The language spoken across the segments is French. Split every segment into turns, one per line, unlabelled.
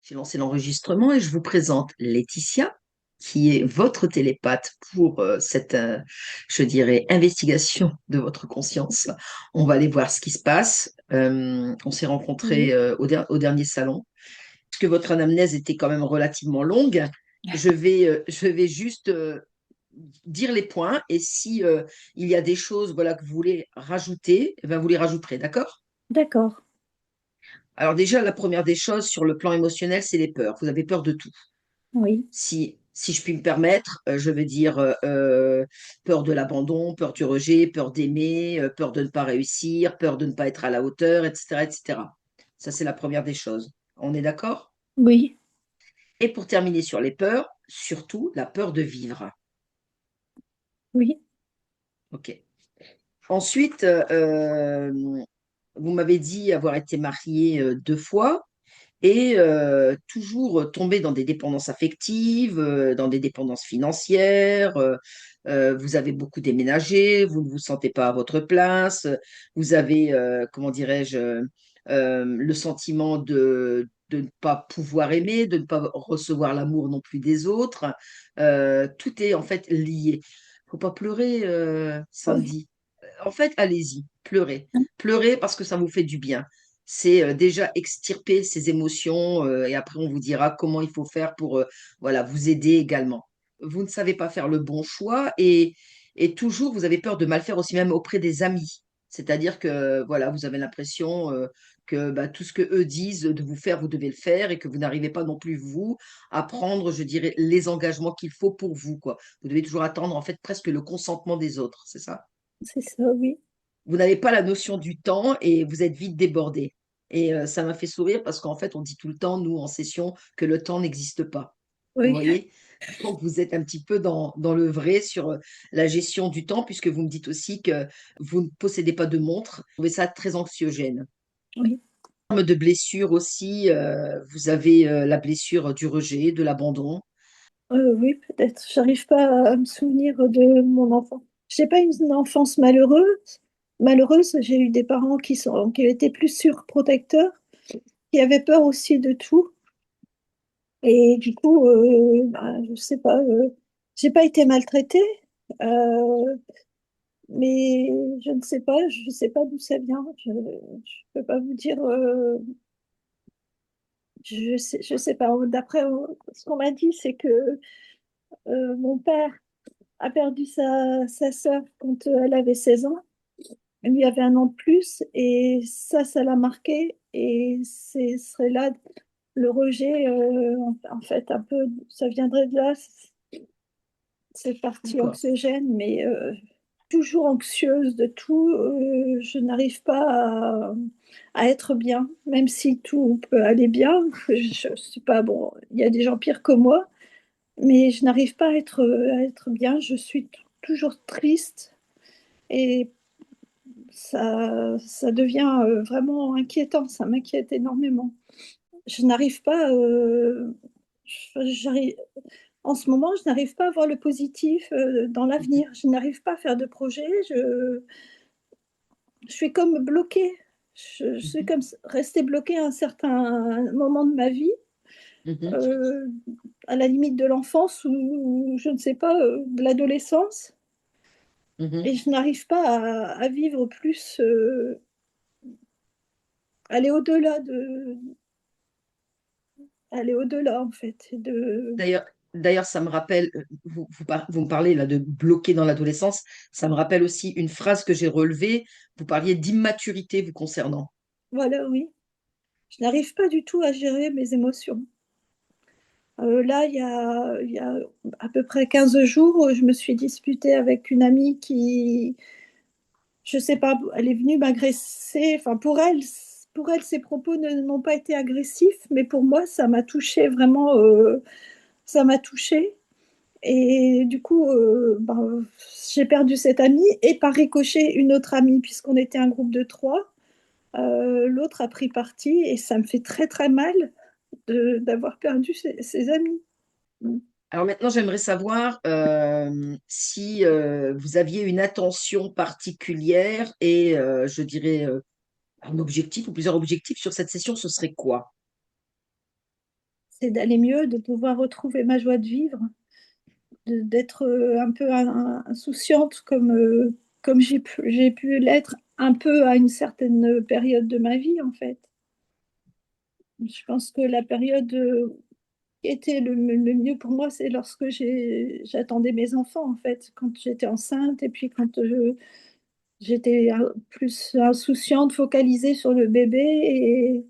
J'ai lancé l'enregistrement et je vous présente Laetitia, qui est votre télépathe pour cette, je dirais, investigation de votre conscience. On va aller voir ce qui se passe. On s'est rencontrés
Oui,
au dernier salon. Parce que votre anamnèse était quand même relativement longue, je vais juste dire les points et si il y a des choses voilà, que vous voulez rajouter, eh ben, vous les rajouterez, d'accord?
d'accord.
Alors déjà, la première des choses sur le plan émotionnel, c'est les peurs. Vous avez peur de tout.
Oui,
Si je puis me permettre, je veux dire peur de l'abandon, peur du rejet, peur d'aimer, peur de ne pas réussir, peur de ne pas être à la hauteur, etc., etc. Ça, c'est la première des choses. On est d'accord?
oui,
Et pour terminer sur les peurs, surtout la peur de vivre.
oui,
OK. Ensuite, vous m'avez dit avoir été marié 2 fois. Et toujours tomber dans des dépendances affectives, dans des dépendances financières. Vous avez beaucoup déménagé, vous ne vous sentez pas à votre place, vous avez, comment dirais-je, le sentiment de ne pas pouvoir aimer, de ne pas recevoir l'amour non plus des autres. Tout est en fait lié. Faut pas pleurer,
oui,
Sandy. En fait, allez-y, pleurez. Pleurez parce que ça vous fait du bien. C'est déjà extirper ces émotions et après on vous dira comment il faut faire pour voilà, vous aider également. Vous ne savez pas faire le bon choix et toujours vous avez peur de mal faire aussi même auprès des amis. C'est-à-dire que voilà, vous avez l'impression que bah, tout ce que eux disent de vous faire, vous devez le faire et que vous n'arrivez pas non plus vous à prendre, je dirais, les engagements qu'il faut pour vous, quoi. Vous devez toujours attendre en fait presque le consentement des autres, c'est ça?
c'est ça, oui,
Vous n'avez pas la notion du temps et vous êtes vite débordé. Et ça m'a fait sourire parce qu'en fait, on dit tout le temps, nous, en session, que le temps n'existe pas. Vous
oui,
voyez? Donc, vous êtes un petit peu dans le vrai sur la gestion du temps, puisque vous me dites aussi que vous ne possédez pas de montre. Vous trouvez ça très anxiogène.
oui.
En termes de blessure aussi, vous avez la blessure du rejet, de l'abandon.
Oui, peut-être. J'arrive pas à me souvenir de mon enfant. J'ai pas une enfance malheureuse. Malheureuse, j'ai eu des parents qui étaient plus surprotecteurs, qui avaient peur aussi de tout. Et du coup, je sais pas, j'ai pas été maltraitée, euh, mais je ne sais pas d'où ça vient. Je peux pas vous dire. Je sais pas. D'après ce qu'on m'a dit, c'est que mon père a perdu sa sœur quand elle avait 16 ans. Elle lui avait un an de plus et ça l'a marqué. Et ce serait là le rejet, en fait, un peu, ça viendrait de là, cette partie
D'accord.
anxiogène, mais toujours anxieuse de tout. Je n'arrive pas à être bien, même si tout peut aller bien. Je ne suis pas bon. Il y a des gens pires que moi, mais je n'arrive pas à être bien. Je suis toujours triste et ça devient vraiment inquiétant. Ça m'inquiète énormément. Je n'arrive pas. J'arrive, en ce moment, je n'arrive pas à voir le positif dans l'avenir. Je n'arrive pas à faire de projet. Je suis comme bloquée. Je suis
Mhm.
comme restée bloquée à un certain moment de ma vie,
Mhm.
euh, à la limite de l'enfance ou je ne sais pas, de l'adolescence. Et
Mhm.
je n'arrive pas à vivre plus, aller au-delà aller au-delà en fait.
D'ailleurs, ça me rappelle, vous me parlez là de bloquer dans l'adolescence, ça me rappelle aussi une phrase que j'ai relevée. Vous parliez d'immaturité vous concernant.
Voilà, oui. Je n'arrive pas du tout à gérer mes émotions. Là, il y a à peu près 15 jours, je me suis disputée avec une amie qui, je sais pas, elle est venue m'agresser. Enfin, pour elle, ses propos n'ont pas été agressifs, mais pour moi, ça m'a touchée vraiment. Ça m'a touchée. Et du coup, j'ai perdu cette amie et par ricochet une autre amie, puisqu'on était un groupe de trois. L'autre a pris parti et ça me fait très très mal d'avoir perdu ses amis.
Alors maintenant, j'aimerais savoir si vous aviez une attention particulière et je dirais un objectif ou plusieurs objectifs sur cette session, ce serait quoi?
c'est d'aller mieux, de pouvoir retrouver ma joie de vivre, d'être un peu insouciante comme j'ai pu l'être un peu à une certaine période de ma vie, en fait. Je pense que la période qui était le mieux pour moi, c'est lorsque j'attendais mes enfants, en fait, quand j'étais enceinte et puis quand j'étais plus insouciante, focalisée sur le bébé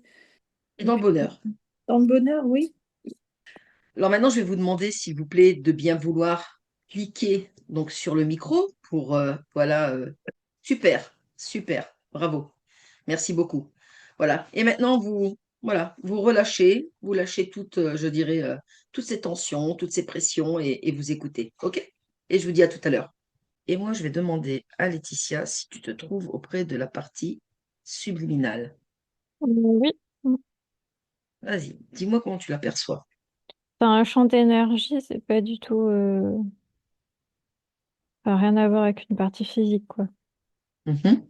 Et
et
dans le
puis
bonheur.
dans le bonheur, oui.
Alors maintenant, je vais vous demander, s'il vous plaît, de bien vouloir cliquer donc sur le micro pour voilà. Super, super, bravo, merci beaucoup. Voilà. Et maintenant, vous relâchez, vous lâchez toutes, je dirais, toutes ces tensions, toutes ces pressions et vous écoutez. OK? Et je vous dis à tout à l'heure. Et moi, je vais demander à Laetitia si tu te trouves auprès de la partie subliminale.
Oui,
Vas-y, dis-moi comment tu l'aperçois.
c'est un champ d'énergie, c'est pas du tout, ça n'a rien à voir avec une partie physique, quoi.
Mhm,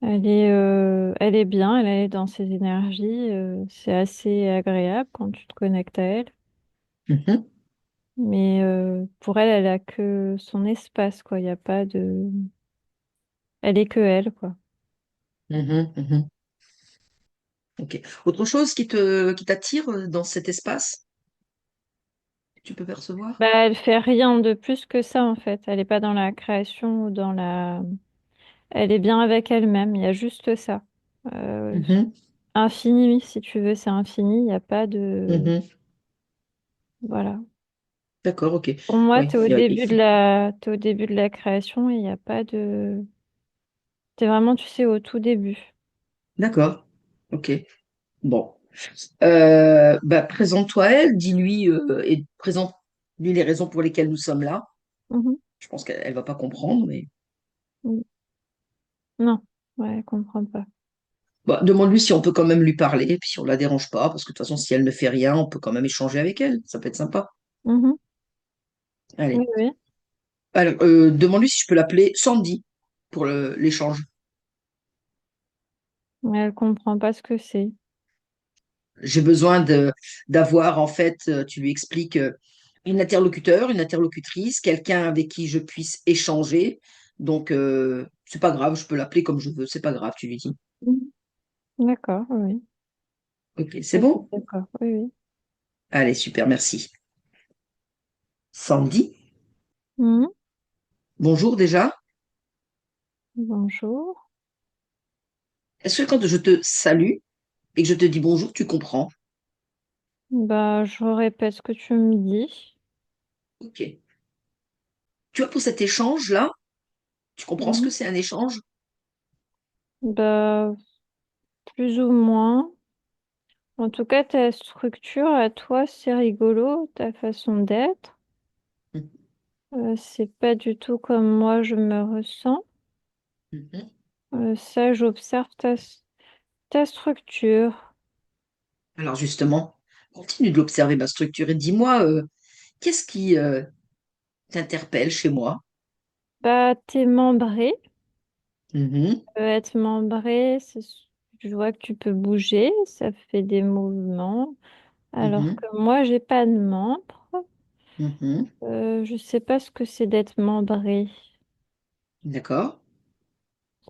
Elle est bien, elle est dans ses énergies, c'est assez agréable quand tu te connectes à elle.
mhm,
Mais pour elle, elle a que son espace, quoi. Il y a pas de, elle est que elle, quoi.
mhm, mhm. Ok. Autre chose qui t'attire dans cet espace, que tu peux percevoir?
Bah, elle fait rien de plus que ça, en fait. Elle est pas dans la création ou dans la, elle est bien avec elle-même. Il y a juste ça. Euh,
Mhm,
Infini, si tu veux, c'est infini. Il n'y a pas de...
mhm.
Voilà.
D'accord, ok.
Pour moi,
Oui,
t'es au début de la création et il n'y a pas de... T'es vraiment, tu sais, au tout début.
d'accord. Ok. Bon. Bah, présente-toi à elle, dis-lui et présente-lui les raisons pour lesquelles nous sommes là.
Mhm.
Je pense qu'elle va pas comprendre, mais
Mm. Non, ouais, elle comprend pas.
bah, demande-lui si on peut quand même lui parler, et puis si on la dérange pas, parce que de toute façon, si elle ne fait rien, on peut quand même échanger avec elle. Ça peut être sympa.
Mhm. Oui,
Allez.
oui.
Alors, demande-lui si je peux l'appeler Sandy pour l'échange.
Mais elle comprend pas ce que c'est.
J'ai besoin d'avoir, en fait, tu lui expliques, une interlocuteur, une interlocutrice, quelqu'un avec qui je puisse échanger. Donc, c'est pas grave, je peux l'appeler comme je veux, c'est pas grave, tu lui dis.
Mhm. D'accord, oui.
Ok, c'est
Ok,
bon?
d'accord, oui, oui.
Allez, super, merci. Sandy,
Mhm.
bonjour déjà.
Bonjour.
Est-ce que quand je te salue et que je te dis bonjour, tu comprends?
Bah, je répète ce que tu me dis.
Ok. Tu vois, pour cet échange-là, tu comprends ce que
Mhm.
c'est un échange?
Bah, plus ou moins. En tout cas, ta structure à toi, c'est rigolo, ta façon d'être.
Mhm,
C'est pas du tout comme moi je me ressens.
mhm.
Ça, j'observe ta structure.
Alors justement, continue de l'observer, ma structure, et dis-moi, qu'est-ce qui t'interpelle chez moi?
Bah, t'es membré.
Mhm,
Être membré, je vois que tu peux bouger, ça fait des mouvements. Alors
mhm,
que moi, j'ai pas de membres.
mhm.
Je sais pas ce que c'est d'être membré.
D'accord,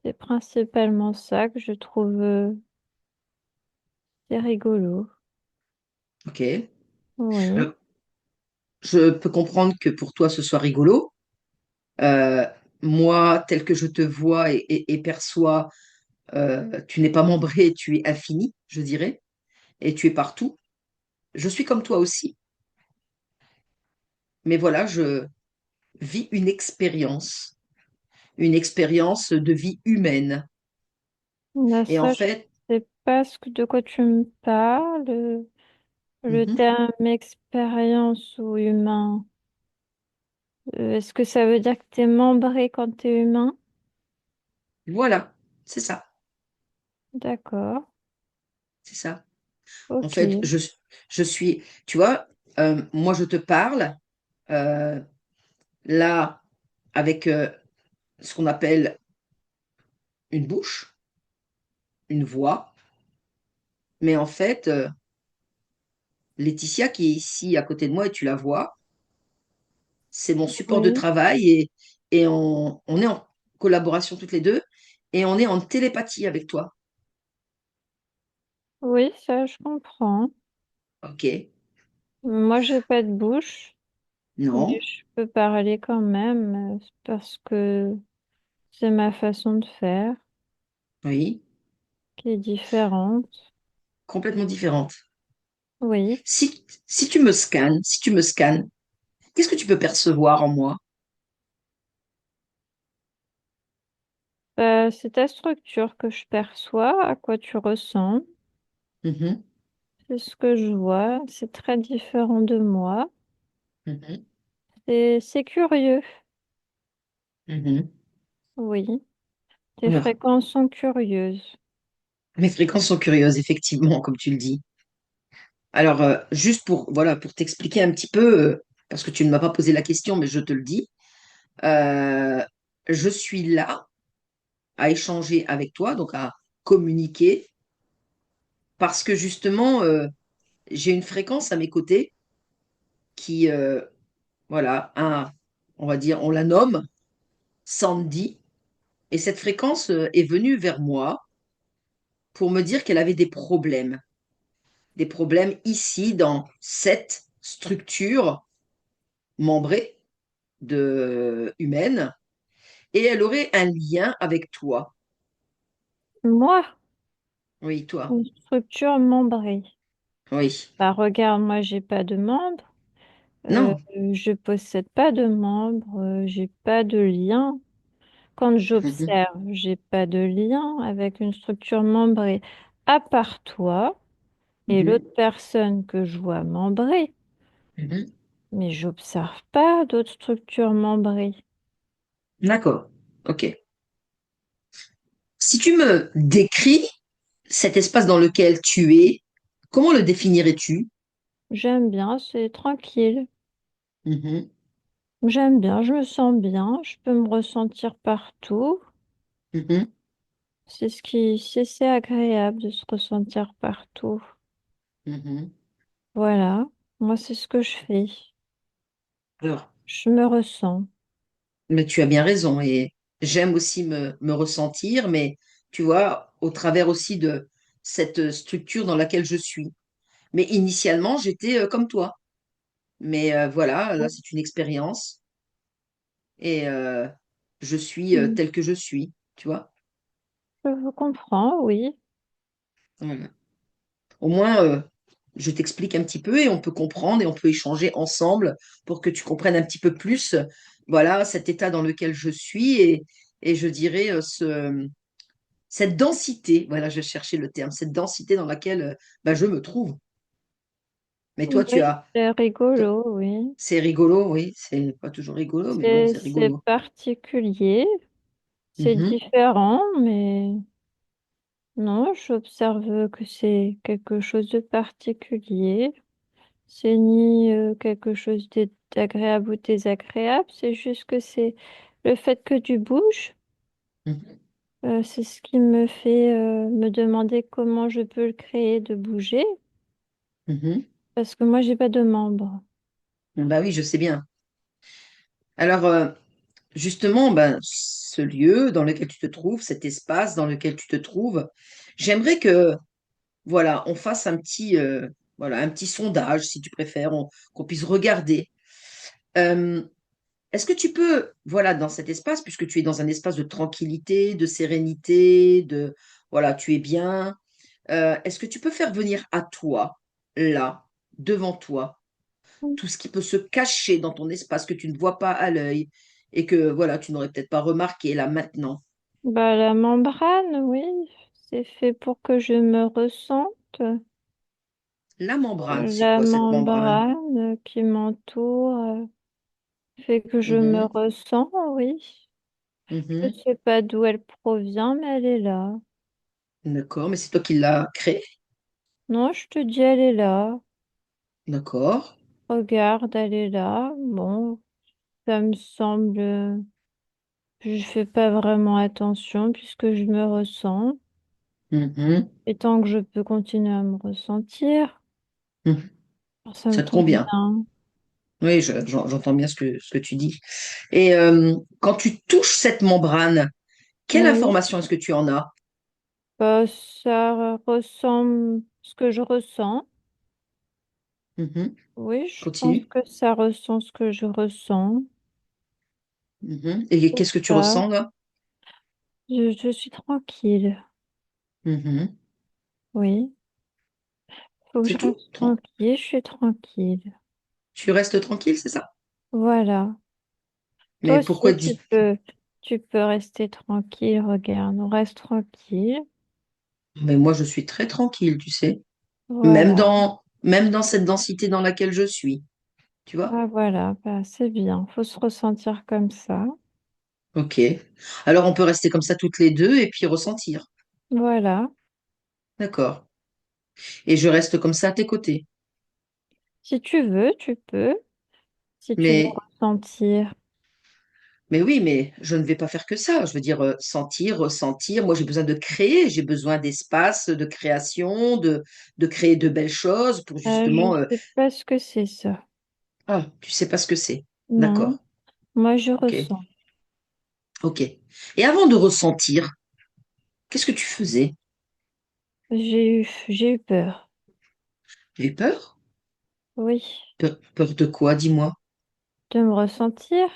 C'est principalement ça que je trouve c'est rigolo.
ok.
Oui.
Alors, je peux comprendre que pour toi, ce soit rigolo. Euh, Moi, tel que je te vois et perçois, tu n'es pas membré, tu es infini, je dirais, et tu es partout. Je suis comme toi aussi, mais voilà, je vis une expérience de vie humaine.
Là,
Et en
ça, je
fait,
sais pas de quoi tu me parles. Le
mhm,
terme expérience ou humain, est-ce que ça veut dire que tu es membré quand tu es humain?
voilà, c'est ça,
D'accord.
c'est ça. En
Ok.
fait, je suis, tu vois, moi je te parle euh, là avec ce qu'on appelle une bouche, une voix, mais en fait, Laetitia, qui est ici à côté de moi et tu la vois, c'est mon support de
Oui,
travail et on est en collaboration toutes les deux et on est en télépathie avec toi.
oui, ça je comprends.
Ok.
Moi, j'ai pas de bouche, mais
Non.
je peux parler quand même parce que c'est ma façon de faire
Oui.
qui est différente.
Complètement différente.
Oui.
Si tu me scannes, si tu me scannes, qu'est-ce que tu peux percevoir en moi?
C'est ta structure que je perçois, à quoi tu ressens.
Mhm,
C'est ce que je vois. C'est très différent de moi.
mhm,
C'est curieux.
mhm.
Oui. Tes
Alors,
fréquences sont curieuses.
mes fréquences sont curieuses, effectivement, comme tu le dis. Alors, juste pour, voilà, pour t'expliquer un petit peu, parce que tu ne m'as pas posé la question, mais je te le dis, euh, je suis là à échanger avec toi, donc à communiquer, parce que justement, j'ai une fréquence à mes côtés qui, voilà, on va dire, on la nomme Sandy, et cette fréquence, est venue vers moi pour me dire qu'elle avait des problèmes ici dans cette structure membrée humaine, et elle aurait un lien avec toi.
Moi,
Oui, toi.
une structure membrée.
Oui.
Bah, regarde, moi, j'ai pas de membres. Euh,
Non.
je possède pas de membres. J'ai pas de lien. Quand
Mhm,
j'observe, j'ai pas de lien avec une structure membrée. À part toi et
mhm,
l'autre personne que je vois membrée.
mhm.
Mais j'observe pas d'autres structures membrées.
D'accord. OK. Si tu me décris cet espace dans lequel tu es, comment le définirais-tu?
J'aime bien, c'est tranquille.
Mhm,
J'aime bien, je me sens bien, je peux me ressentir partout.
mhm,
C'est agréable de se ressentir partout.
mhm.
Voilà, moi c'est ce que je fais.
Alors,
Je me ressens.
mais tu as bien raison et j'aime aussi me ressentir, mais tu vois, au travers aussi de cette structure dans laquelle je suis. Mais initialement, j'étais comme toi. Mais voilà, là, c'est une expérience et je suis
Mm.
telle que je suis, tu vois.
Je vous comprends, oui.
Voilà. Au moins, je t'explique un petit peu et on peut comprendre et on peut échanger ensemble pour que tu comprennes un petit peu plus, voilà, cet état dans lequel je suis et je dirais cette densité, voilà, je cherchais le terme, cette densité dans laquelle bah, je me trouve. Mais toi, tu
Oui,
as,
c'est
toi-
rigolo, oui.
c'est rigolo, oui, c'est pas toujours rigolo, mais bon, c'est
C'est
rigolo.
particulier, c'est
Mhm,
différent, mais non, j'observe que c'est quelque chose de particulier. C'est ni quelque chose d'agréable ou désagréable, c'est juste que c'est le fait que tu bouges,
mhm,
c'est ce qui me fait me demander comment je peux le créer de bouger,
mhm.
parce que moi, j'ai pas de membres.
Bah oui, je sais bien. Alors, justement, ben, ce lieu dans lequel tu te trouves, cet espace dans lequel tu te trouves, j'aimerais que, voilà, on fasse voilà, un petit sondage, si tu préfères, qu'on puisse regarder. Euh, Est-ce que tu peux, voilà, dans cet espace, puisque tu es dans un espace de tranquillité, de sérénité, voilà, tu es bien, est-ce que tu peux faire venir à toi, là, devant toi, tout ce qui peut se cacher dans ton espace que tu ne vois pas à l'œil et que voilà, tu n'aurais peut-être pas remarqué là maintenant.
Bah, la membrane, oui, c'est fait pour que je me ressente.
La membrane, c'est
La
quoi cette membrane?
membrane qui m'entoure fait que je me
Mhm,
ressens, oui. Je
mhm.
sais pas d'où elle provient, mais elle est là.
D'accord, mais c'est toi qui l'as créée.
Non, je te dis, elle est là.
D'accord.
Regarde, elle est là. Bon, ça me semble. Je fais pas vraiment attention puisque je me ressens.
Mhm,
Et tant que je peux continuer à me ressentir,
mhm.
Alors, ça me
Ça te
tombe
convient.
bien.
Oui, j'entends bien ce que tu dis. Et quand tu touches cette membrane, quelle
Oui,
information est-ce que tu en as?
bah, ça ressemble ce que je ressens.
Mhm.
Oui, je pense
Continue.
que ça ressent ce que je ressens.
Mhm. Et
C'est
qu'est-ce que tu
ça.
ressens là?
Je suis tranquille.
Mhm.
Oui, faut que
C'est
je
tout?
reste tranquille. Je suis tranquille.
Tu restes tranquille, c'est ça?
Voilà. Toi
Mais pourquoi
aussi,
dis...
tu peux rester tranquille. Regarde, on reste tranquille.
Mais moi, je suis très tranquille, tu sais.
Voilà.
Même dans cette densité dans laquelle je suis. Tu vois?
Ah, voilà, bah, c'est bien. Faut se ressentir comme ça.
Ok. Alors, on peut rester comme ça toutes les deux et puis ressentir.
Voilà.
D'accord. Et je reste comme ça à tes côtés.
Si tu veux, tu peux. Si tu veux
Mais
ressentir.
Mais oui, mais je ne vais pas faire que ça. Je veux dire, sentir, ressentir. Moi, j'ai besoin de créer. J'ai besoin d'espace, de création, de créer de belles choses pour
Je
justement.
sais pas ce que c'est ça.
Ah, tu sais pas ce que c'est.
Non,
D'accord.
moi je
Ok.
ressens.
Ok. Et avant de ressentir, qu'est-ce que tu faisais?
J'ai eu peur.
Tu as eu peur?
Oui,
Peur de quoi, dis-moi.
de me ressentir.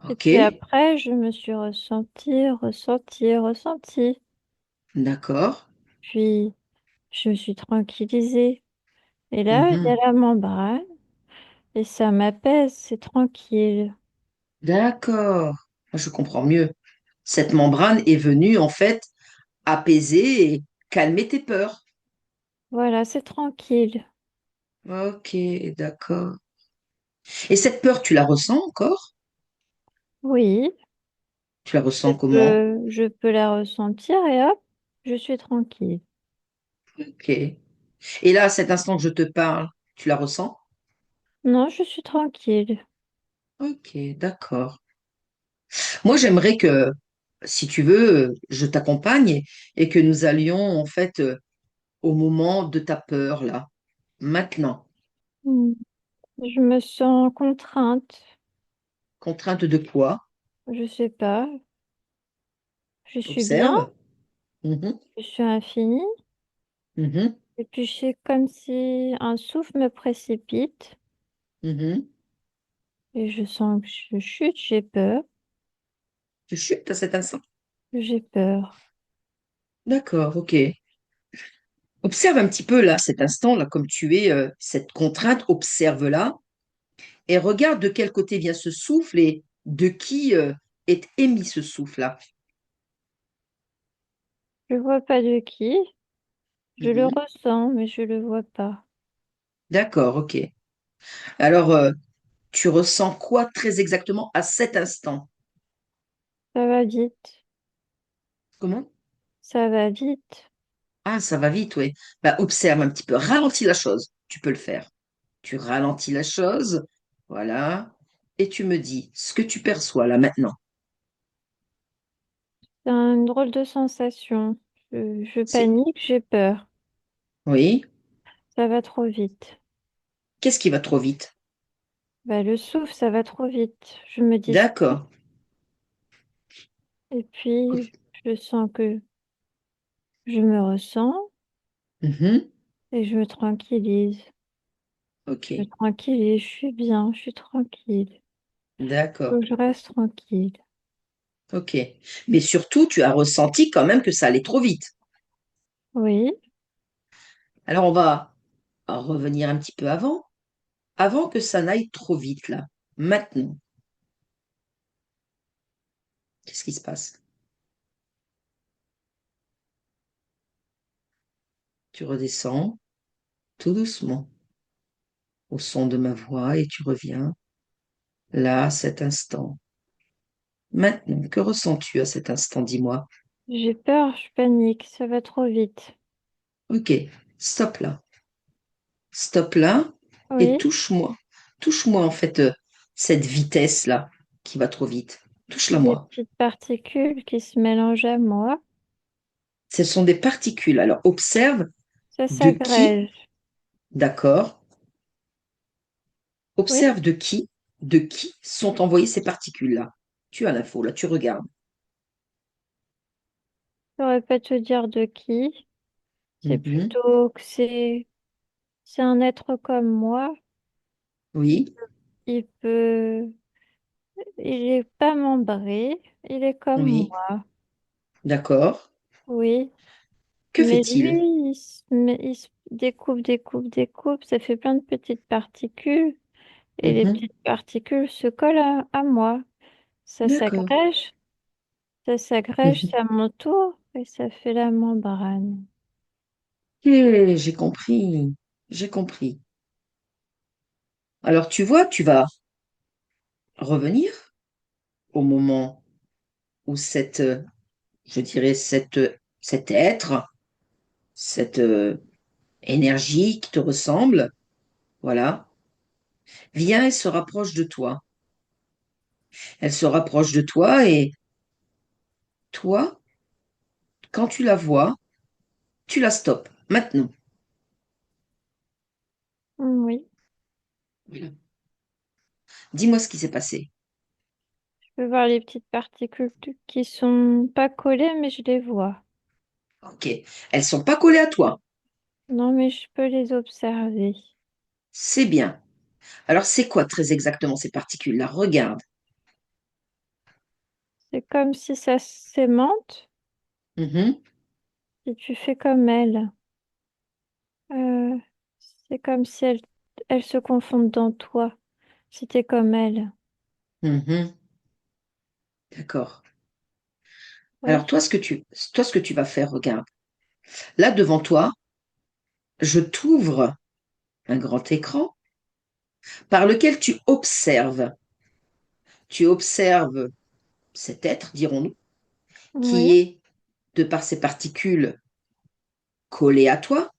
Et
Ok.
puis après, je me suis ressentie.
D'accord.
Puis je me suis tranquillisée. Et là, il y a
Mhm.
la membrane et ça m'apaise, c'est tranquille.
D'accord. Je comprends mieux. Cette membrane est venue en fait apaiser et calmer tes peurs.
Voilà, c'est tranquille.
Ok, d'accord. Et cette peur, tu la ressens encore?
Oui,
Tu la ressens comment?
je peux la ressentir et hop, je suis tranquille.
Ok. Et là, à cet instant que je te parle, tu la ressens?
Non, je suis tranquille.
Ok, d'accord. Moi, j'aimerais que, si tu veux, je t'accompagne et que nous allions, en fait, au moment de ta peur, là, maintenant.
Hmm. Je me sens contrainte.
Contrainte de quoi?
Je sais pas. Je suis bien.
Observe. Mhm,
Je suis infinie.
mhm,
Et puis c'est comme si un souffle me précipite.
mhm.
Et je sens que je chute. J'ai peur.
Tu chutes à cet instant?
J'ai peur.
D'accord, ok. Observe un petit peu là, cet instant-là, comme tu es, cette contrainte, observe-la. Et regarde de quel côté vient ce souffle et de qui est émis ce souffle-là.
Je vois pas de qui. Je le
Mhm.
ressens, mais je le vois pas.
D'accord, ok. Alors, tu ressens quoi très exactement à cet instant?
Ça va vite.
Comment?
Ça va vite.
Ah, ça va vite, oui. Bah, observe un petit peu, ralentis la chose. Tu peux le faire. Tu ralentis la chose, voilà, et tu me dis ce que tu perçois là maintenant.
C'est une drôle de sensation. Je
C'est
panique, j'ai peur.
oui.
Ça va trop vite.
Qu'est-ce qui va trop vite?
Bah, le souffle, ça va trop vite. Je me dispute.
D'accord.
Et puis, je sens que je me ressens
Mhm.
et je me tranquillise. Je me
Ok.
tranquillise, je suis bien, je suis tranquille. Faut
D'accord.
que je reste tranquille.
Ok. Mais surtout, tu as ressenti quand même que ça allait trop vite.
Oui,
Alors, on va revenir un petit peu avant. Avant que ça n'aille trop vite, là. Maintenant, qu'est-ce qui se passe? Tu redescends tout doucement au son de ma voix et tu reviens là, à cet instant. Maintenant, que ressens-tu à cet instant? Dis-moi.
j'ai peur, je panique, ça va trop vite.
Ok, stop là. Stop là et
Oui,
touche-moi. Touche-moi en fait cette vitesse-là qui va trop vite. Touche-la
des
moi.
petites particules qui se mélangent à moi.
Ce sont des particules. Alors observe
Ça
de qui,
s'agrège.
d'accord,
Oui,
Observe de qui sont envoyées ces particules-là. Tu as l'info, là, tu regardes.
je saurais pas te dire de qui. C'est
Mhm.
plutôt que c'est un être comme moi. Il,
Oui,
il peut, il est pas membré, il est comme
oui,
moi.
d'accord.
Oui.
Que
Mais lui,
fait-il?
il se découpe, découpe, découpe. Ça fait plein de petites particules. Et les
Mhm.
petites particules se collent à moi. Ça
D'accord.
s'agrège, ça s'agrège,
Mhm.
ça m'entoure et ça fait la membrane.
Ok, j'ai compris. J'ai compris. Alors, tu vois, tu vas revenir au moment où je dirais, cet être, cette énergie qui te ressemble, voilà, vient et se rapproche de toi. Elle se rapproche de toi et toi, quand tu la vois, tu la stoppes. Maintenant.
Oui,
Voilà. Dis-moi ce qui s'est passé.
je peux voir les petites particules qui sont pas collées, mais je les vois.
Ok. Elles sont pas collées à toi.
Non, mais je peux les observer.
C'est bien. Alors, c'est quoi très exactement ces particules-là? Regarde.
C'est comme si ça s'aimante,
Mhm,
si tu fais comme elle. Euh, c'est comme si elles se confondent dans toi, si t'es comme elle.
mhm. D'accord. Alors,
Oui,
toi, ce que tu vas faire, regarde. Là, devant toi, je t'ouvre un grand écran par lequel tu observes. Tu observes cet être, dirons-nous,
oui.
qui est, de par ses particules, collé à toi,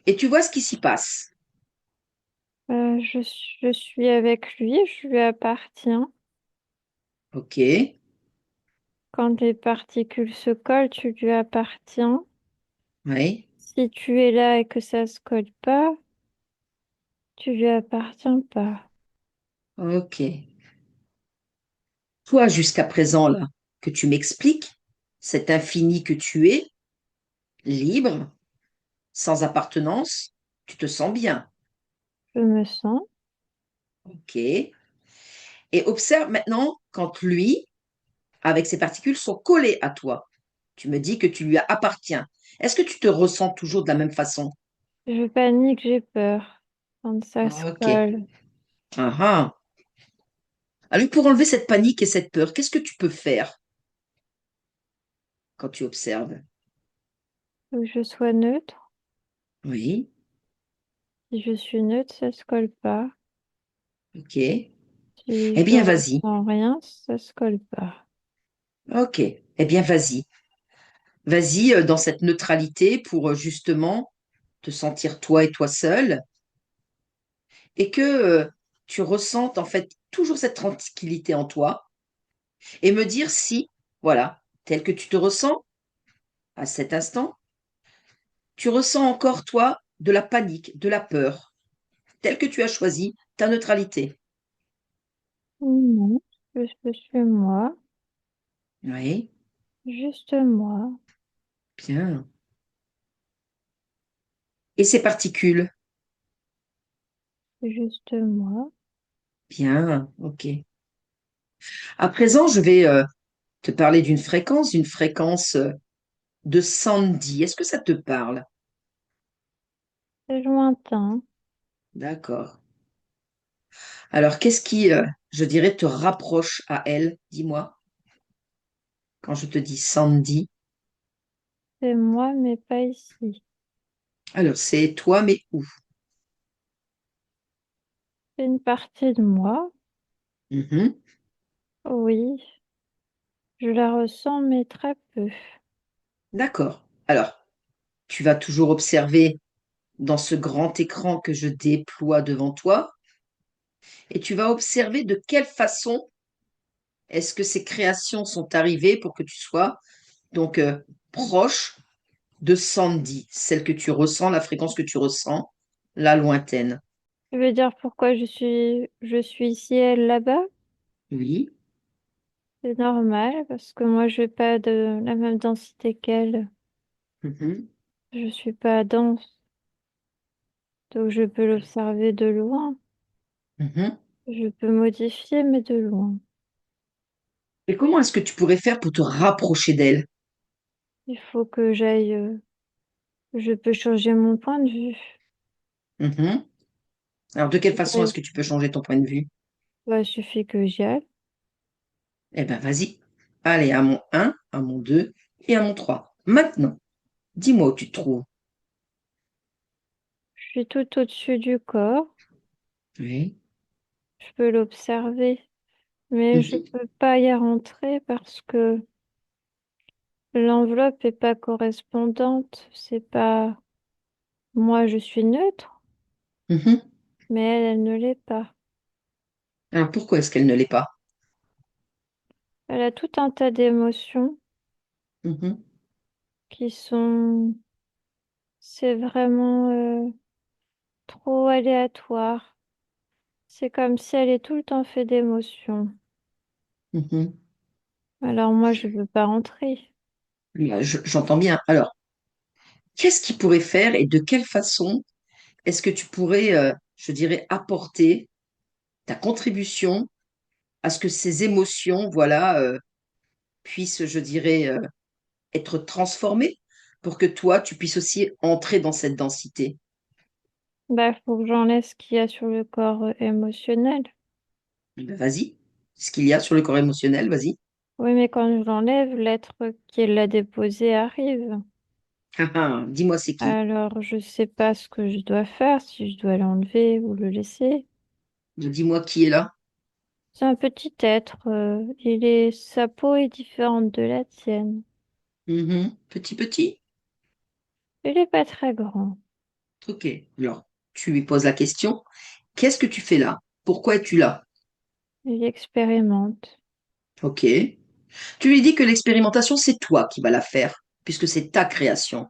et tu vois ce qui s'y passe.
Je suis avec lui, je lui appartiens.
Ok,
Quand les particules se collent, tu lui appartiens.
oui,
Si tu es là et que ça se colle pas, tu lui appartiens pas.
ok. Toi, jusqu'à présent, là, que tu m'expliques, cet infini que tu es, libre, sans appartenance, tu te sens bien.
Je me sens.
Ok. Et observe maintenant quand lui, avec ses particules, sont collés à toi. Tu me dis que tu lui appartiens. Est-ce que tu te ressens toujours de la même façon?
Je panique, j'ai peur. Quand ça se
Ok.
colle,
Ah ah. Alors, pour enlever cette panique et cette peur, qu'est-ce que tu peux faire quand tu observes?
faut que je sois neutre.
Oui,
Si je suis neutre, ça se colle pas.
ok.
Si
Eh
je
bien, vas-y.
ressens rien, ça se colle pas.
Ok. Eh bien, vas-y. Vas-y dans cette neutralité pour justement te sentir toi et toi seul et que tu ressentes en fait toujours cette tranquillité en toi et me dire si, voilà, tel que tu te ressens à cet instant, tu ressens encore toi de la panique, de la peur, tel que tu as choisi ta neutralité.
Non, je suis moi,
Oui,
juste moi,
bien. Et ces particules?
juste moi.
Bien, ok. À présent, je vais te parler d'une fréquence de Sandy. Est-ce que ça te parle?
C'est lointain.
D'accord. Alors, qu'est-ce qui, je dirais, te rapproche à elle? Dis-moi, quand je te dis Sandy.
C'est moi, mais pas ici.
Alors, c'est toi, mais où?
C'est une partie de moi.
Mhm.
Oui, je la ressens, mais très peu.
D'accord. Alors, tu vas toujours observer dans ce grand écran que je déploie devant toi et tu vas observer de quelle façon est-ce que ces créations sont arrivées pour que tu sois donc proche de Sandy, celle que tu ressens, la fréquence que tu ressens, la lointaine.
Tu veux dire pourquoi je suis ici, elle là-bas?
Oui.
C'est normal parce que moi je n'ai pas de la même densité qu'elle.
Mhm.
Je suis pas dense, donc je peux l'observer de loin.
Mhm.
Je peux modifier, mais de loin.
Et comment est-ce que tu pourrais faire pour te rapprocher d'elle?
Il faut que j'aille. Je peux changer mon point de vue.
Mhm. Alors, de quelle façon
Ouais.
est-ce que tu peux changer ton point de vue?
Bah, il suffit que j'y aille.
Eh ben, vas-y. Allez, à mon un, à mon 2 et à mon 3. Maintenant, dis-moi où tu te trouves.
Je suis tout au-dessus du corps.
Oui.
Je peux l'observer, mais je
Mhm.
peux pas y rentrer parce que l'enveloppe est pas correspondante. C'est pas. Moi, je suis neutre,
Mhm.
mais elle ne l'est pas.
Alors, pourquoi est-ce qu'elle ne l'est pas?
Elle a tout un tas d'émotions
Mhm.
qui sont. C'est vraiment trop aléatoire. C'est comme si elle est tout le temps fait d'émotions.
Mhm.
Alors moi, je veux pas rentrer.
Là, j'entends bien. Alors, qu'est-ce qu'il pourrait faire et de quelle façon est-ce que tu pourrais, je dirais, apporter ta contribution à ce que ces émotions, voilà, puissent, je dirais, être transformées pour que toi, tu puisses aussi entrer dans cette densité?
Bah, faut que j'enlève ce qu'il y a sur le corps émotionnel.
Eh ben, vas-y. Ce qu'il y a sur le corps émotionnel, vas-y.
Oui, mais quand je l'enlève, l'être qui l'a déposé arrive.
Ah, ah, dis-moi c'est qui?
Alors, je sais pas ce que je dois faire, si je dois l'enlever ou le laisser.
Dis-moi qui est là.
C'est un petit être. Sa peau est différente de la tienne.
Mhm. Petit, petit.
Il est pas très grand.
Ok. Alors, tu lui poses la question. Qu'est-ce que tu fais là? Pourquoi es-tu là?
Il expérimente.
Ok. Tu lui dis que l'expérimentation, c'est toi qui vas la faire, puisque c'est ta création.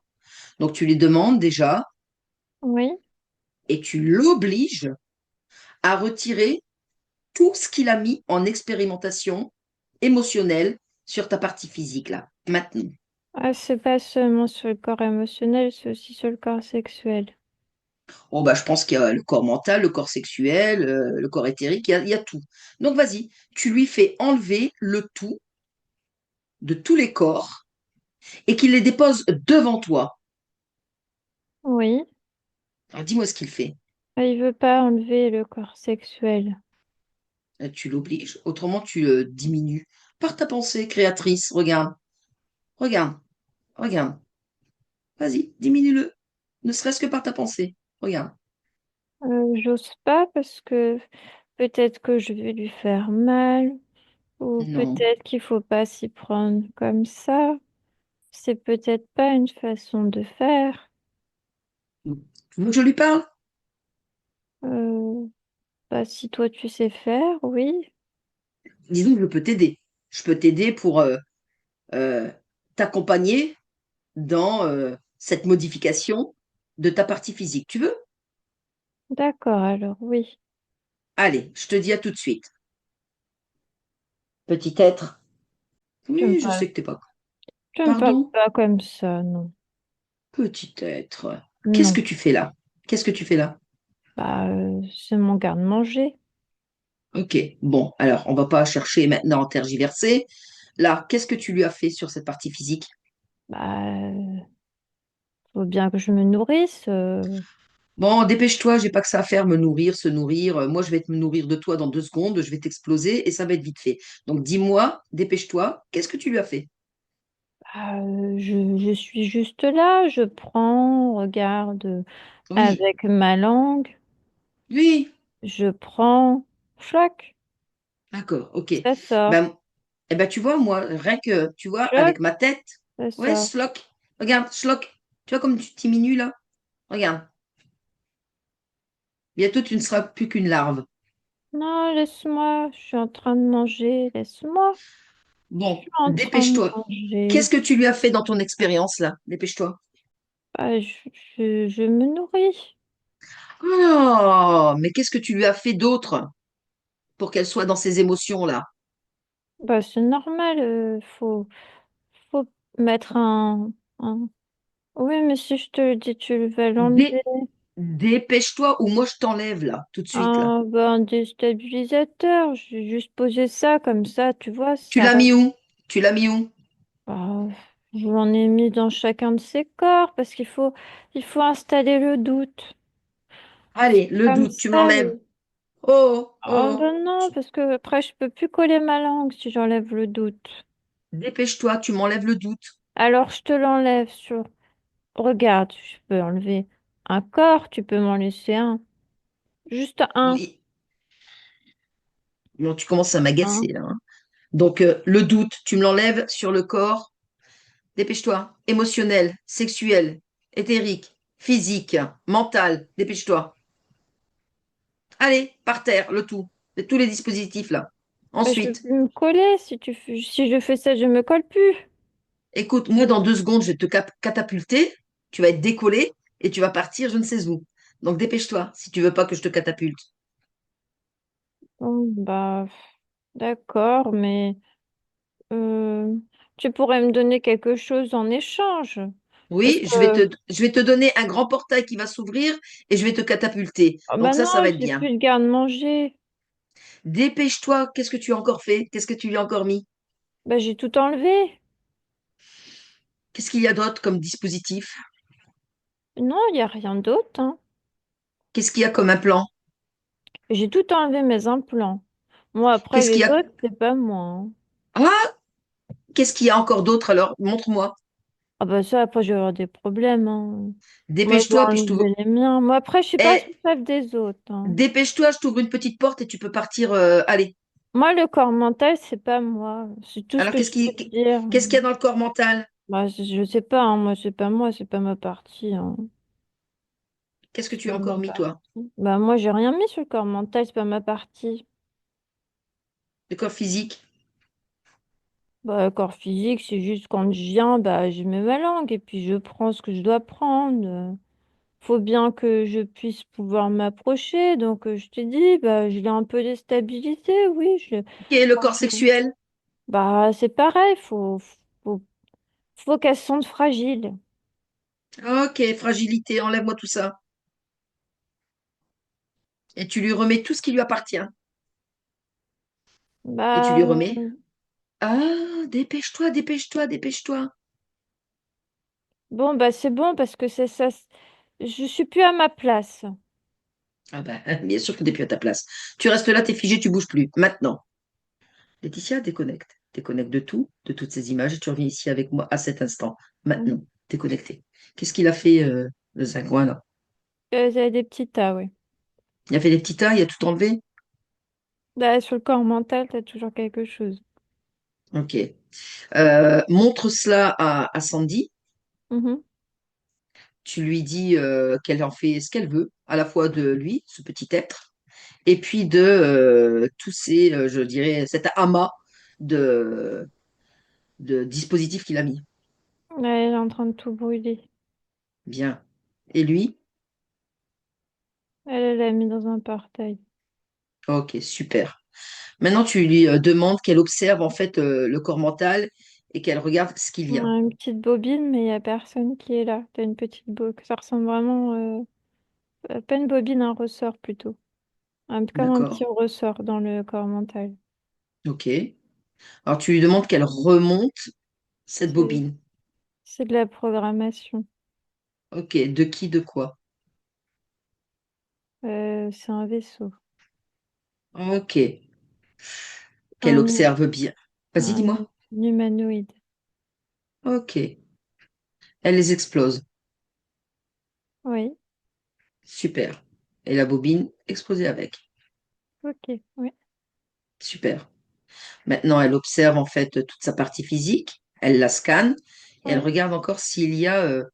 Donc, tu lui demandes déjà
Oui.
et tu l'obliges à retirer tout ce qu'il a mis en expérimentation émotionnelle sur ta partie physique, là, maintenant.
Ah, c'est pas seulement sur le corps émotionnel, c'est aussi sur le corps sexuel.
Oh, bah, je pense qu'il y a le corps mental, le corps sexuel, le corps éthérique, il y a tout. Donc, vas-y, tu lui fais enlever le tout de tous les corps et qu'il les dépose devant toi.
Oui.
Alors, dis-moi ce qu'il fait.
Ah, il veut pas enlever le corps sexuel.
Tu l'obliges, autrement tu le diminues par ta pensée créatrice. Regarde, regarde, regarde. Vas-y, diminue-le, ne serait-ce que par ta pensée. Regarde.
J'ose pas parce que peut-être que je vais lui faire mal, ou
Non.
peut-être qu'il faut pas s'y prendre comme ça. C'est peut-être pas une façon de faire.
Tu veux que je lui parle?
Euh, Bah, si toi tu sais faire, oui.
Disons que je peux t'aider. Je peux t'aider pour euh, t'accompagner dans cette modification de ta partie physique. Tu veux?
D'accord, alors oui.
Allez, je te dis à tout de suite. Petit être.
Tu me
Oui, je
parles,
sais que t'es pas.
tu me parles
Pardon?
pas comme ça, non.
Petit être. Qu'est-ce
Non.
que tu fais là? Qu'est-ce que tu fais là?
Bah, c'est mon garde-manger.
Ok, bon, alors on va pas chercher maintenant à tergiverser. Là, qu'est-ce que tu lui as fait sur cette partie physique?
Bah, faut bien que je me nourrisse.
Bon, dépêche-toi, j'ai pas que ça à faire, me nourrir, se nourrir. Moi, je vais te me nourrir de toi dans 2 secondes, je vais t'exploser et ça va être vite fait. Donc, dis-moi, dépêche-toi, qu'est-ce que tu lui as fait?
Bah, je suis juste là, je prends, regarde
Oui,
avec ma langue,
oui,
je prends, choc,
d'accord, ok.
ça sort,
Ben, tu vois, moi, rien que, tu vois,
choc,
avec ma tête,
ça
ouais,
sort.
schlock, regarde, schlock, tu vois comme tu diminues là? Regarde, bientôt tu ne seras plus qu'une larve.
Non, laisse-moi, je suis en train de manger, laisse-moi, je
Bon,
suis en train de
dépêche-toi.
manger.
Qu'est-ce que tu lui as fait dans ton expérience là? Dépêche-toi.
Bah, je me nourris.
Oh, mais qu'est-ce que tu lui as fait d'autre pour qu'elle soit dans ces émotions-là?
Bah, c'est normal, faut mettre un... Oui, mais si je te le dis, tu vas l'enlever.
Dé- Dépêche-toi ou moi je t'enlève là, tout de suite là.
Un déstabilisateur. J'ai juste posé ça comme ça, tu vois,
Tu
ça
l'as
reste.
mis où? Tu l'as mis où?
Bah, je l'en ai mis dans chacun de ces corps parce il faut installer le doute.
Allez, le
Comme
doute, tu me
ça.
l'enlèves. Oh,
Oh
oh,
ben non, parce que après je peux plus coller ma langue si j'enlève le doute.
dépêche-toi, tu m'enlèves le doute.
Alors je te l'enlève sur. Regarde, je peux enlever un corps, tu peux m'en laisser un. Juste un.
Oui, non, tu commences à
Un.
m'agacer là, hein. Donc, le doute, tu me l'enlèves sur le corps. Dépêche-toi. Émotionnel, sexuel, éthérique, physique, mental. Dépêche-toi. Allez, par terre, le tout. Tous les dispositifs là.
Ben, je veux
Ensuite,
plus me coller si je fais ça, je me colle plus.
écoute, moi, dans 2 secondes, je vais te catapulter. Tu vas être décollé et tu vas partir je ne sais où. Donc, dépêche-toi si tu veux pas que je te catapulte.
Bon, bah d'accord, mais euh, tu pourrais me donner quelque chose en échange. Parce
Oui,
que
je vais te donner un grand portail qui va s'ouvrir et je vais te catapulter.
ah bah
Donc ça
non,
va être
j'ai
bien.
plus de garde-manger.
Dépêche-toi. Qu'est-ce que tu as encore fait? Qu'est-ce que tu lui as encore mis?
Bah j'ai tout enlevé.
Qu'est-ce qu'il y a d'autre comme dispositif?
Non, il n'y a rien d'autre, hein.
Qu'est-ce qu'il y a comme implant?
J'ai tout enlevé mes implants. Moi, après,
Qu'est-ce qu'il
les
y a?
autres, c'est pas moi, hein.
Ah, qu'est-ce qu'il y a encore d'autre alors? Montre-moi.
Ah bah ça, après, je vais avoir des problèmes, hein. Moi, je dois
Dépêche-toi, puis je t'ouvre.
enlever les miens. Moi, après, je suis pas
Eh,
responsable des autres, hein.
dépêche-toi, je t'ouvre une petite porte et tu peux partir. Allez.
Moi, le corps mental, c'est pas moi. C'est tout ce
Alors,
que je peux te dire.
qu'est-ce qu'il y a dans le corps mental?
Bah, je sais pas, hein. Moi, c'est pas ma partie, hein.
Qu'est-ce que
C'est
tu as
pas ma
encore mis, toi?
partie. Bah, moi, j'ai rien mis sur le corps mental, c'est pas ma partie.
Le corps physique?
Bah, le corps physique, c'est juste quand je viens, bah, je mets ma langue et puis je prends ce que je dois prendre. Faut bien que je puisse pouvoir m'approcher. Donc, je te dis, bah, je l'ai un peu déstabilisé, oui.
Ok, le corps sexuel?
Bah, c'est pareil, faut, faut qu'elle se sente fragile.
Ok, fragilité, enlève-moi tout ça. Et tu lui remets tout ce qui lui appartient. Et tu lui
Bah,
remets. Ah, dépêche-toi, dépêche-toi, dépêche-toi.
bon, bah, c'est bon parce que c'est ça. Je suis plus à ma place.
Ah ben, bien sûr que t'es plus à ta place. Tu restes là, t'es figé, tu bouges plus. Maintenant. Laetitia, déconnecte. Déconnecte de tout, de toutes ces images, et tu reviens ici avec moi à cet instant.
Mhm.
Maintenant, déconnecté. Qu'est-ce qu'il a fait, le Zagouin, là?
Il y a des petits tas, oui.
Il a fait des petits tas, il a tout enlevé?
Bah, sur le corps mental, t'as toujours quelque chose.
Ok. Montre cela à Sandy.
Mhm.
Tu lui dis qu'elle en fait ce qu'elle veut, à la fois de lui, ce petit être, et puis de tous ces, je dirais, cet amas de, de dispositifs qu'il a mis.
Ouais, elle est en train de tout brûler.
Bien. Et lui?
Elle l'a mis dans un portail.
Ok, super. Maintenant, tu lui demandes qu'elle observe en fait le corps mental et qu'elle regarde ce qu'il y a.
On a une petite bobine, mais il n'y a personne qui est là. T'as une petite bobine. Ça ressemble vraiment. Pas une bobine, un ressort plutôt. Comme un petit
D'accord.
ressort dans le corps mental.
Ok. Alors, tu lui demandes qu'elle remonte cette
C'est
bobine.
c'est de la programmation.
Ok. De qui, de quoi?
C'est un vaisseau.
Ok. Qu'elle
Un,
observe bien. Vas-y, dis-moi.
un humanoïde.
Ok. Elle les explose.
Oui,
Super. Et la bobine explosée avec.
ok, oui.
Super. Maintenant, elle observe en fait toute sa partie physique. Elle la scanne et elle
Ouais.
regarde encore s'il y a,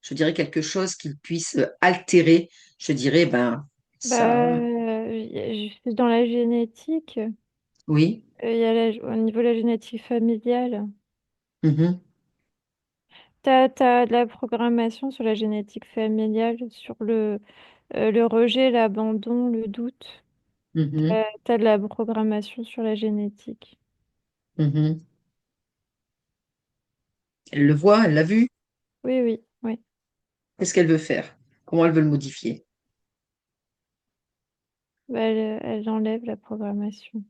je dirais, quelque chose qui puisse altérer, je dirais, ben,
Bah,
ça.
dans la génétique,
Oui.
il y a au niveau de la génétique familiale.
Mhm.
T'as de la programmation sur la génétique familiale, sur le... le rejet, l'abandon, le doute.
Mhm,
T'as de la programmation sur la génétique.
mhm. Elle le voit, elle l'a vu.
Oui, oui, oui.
Qu'est-ce qu'elle veut faire? Comment elle veut le modifier?
Bah, elle enlève la programmation.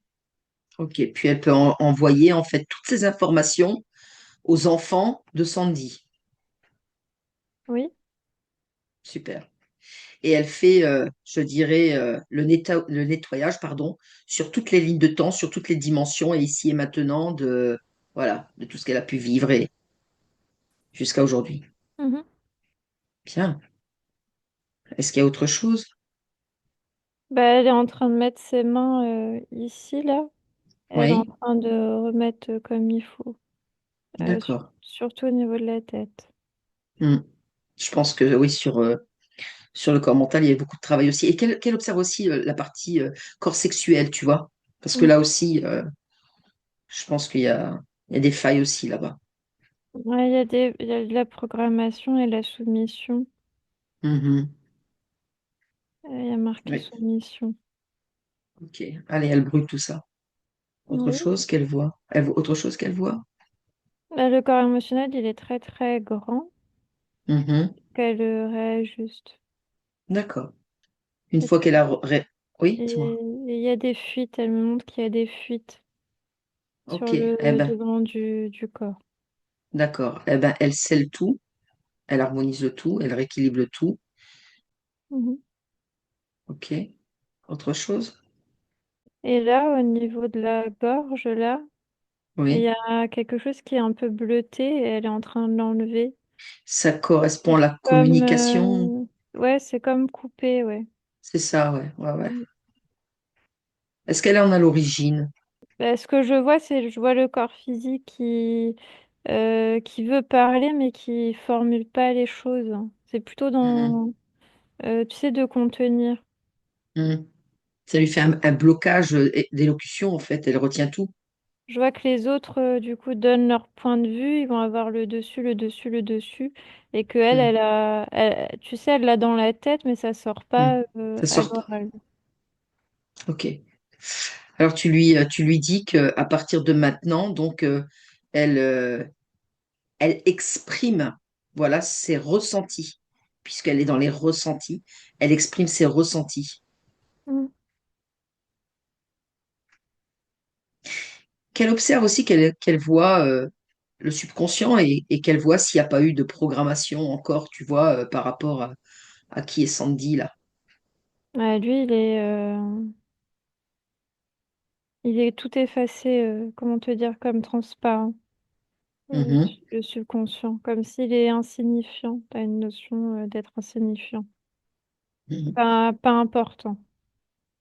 Ok, puis elle peut envoyer en fait toutes ces informations aux enfants de Sandy.
Oui.
Super. Et elle fait, je dirais, le nettoyage, pardon, sur toutes les lignes de temps, sur toutes les dimensions et ici et maintenant de, voilà, de tout ce qu'elle a pu vivre et jusqu'à aujourd'hui.
Mhm.
Bien. Est-ce qu'il y a autre chose?
Bah, elle est en train de mettre ses mains ici, là. Elle est en
Oui,
train de remettre comme il faut.
d'accord.
Surtout au niveau de la tête.
Hmm. Je pense que oui, sur le corps mental, il y a beaucoup de travail aussi. Et qu'elle observe aussi la partie corps sexuel, tu vois? Parce que
Mm.
là aussi, je pense il y a des failles aussi là-bas.
Ouais, il y a de la programmation et la soumission.
Mhm.
Il y a marqué
Oui,
soumission.
ok. Allez, elle brûle tout ça. Autre
Oui.
chose qu'elle voit? Elle voit autre chose qu'elle voit?
Là, le corps émotionnel, il est très très grand.
Mhm.
Qu'elle réajuste.
D'accord. Une
Et
fois qu'elle a... Oui, dis-moi.
et il y a des fuites. Elle me montre qu'il y a des fuites sur
Ok. Eh
le
ben,
devant du corps.
d'accord. Eh ben, elle scelle tout. Elle harmonise le tout. Elle rééquilibre le tout.
Mhm.
Ok. Autre chose?
Et là, au niveau de la gorge, là, il y
Oui.
a quelque chose qui est un peu bleuté et elle est en train de l'enlever.
Ça correspond
C'est
à la
comme,
communication.
ouais, c'est comme coupé, ouais.
C'est ça, ouais. Ouais, ouais.
Mm.
Est-ce qu'elle en a l'origine?
Bah, ce que je vois, c'est je vois le corps physique qui veut parler mais qui formule pas les choses. C'est plutôt
Mhm.
dans, tu sais, de contenir.
Mhm. Ça lui fait un blocage d'élocution, en fait. Elle retient tout.
Je vois que les autres, du coup, donnent leur point de vue, ils vont avoir le dessus, le dessus, le dessus, et que elle,
Mhm.
tu sais, elle l'a dans la tête, mais ça sort
Mhm.
pas
Ça
à
sort pas.
l'oral.
Ok. Alors tu lui dis qu'à partir de maintenant, donc elle, elle exprime, voilà, ses ressentis, puisqu'elle est dans les ressentis. Elle exprime ses ressentis.
Mm.
Qu'elle observe aussi, qu'elle voit le subconscient et qu'elle voit s'il n'y a pas eu de programmation encore, tu vois, par rapport à qui est Sandy là.
Ouais, lui, il est tout effacé, comment te dire, comme transparent,
Mhm.
le subconscient, comme s'il est insignifiant. T'as une notion, d'être insignifiant.
Mhm.
Pas important.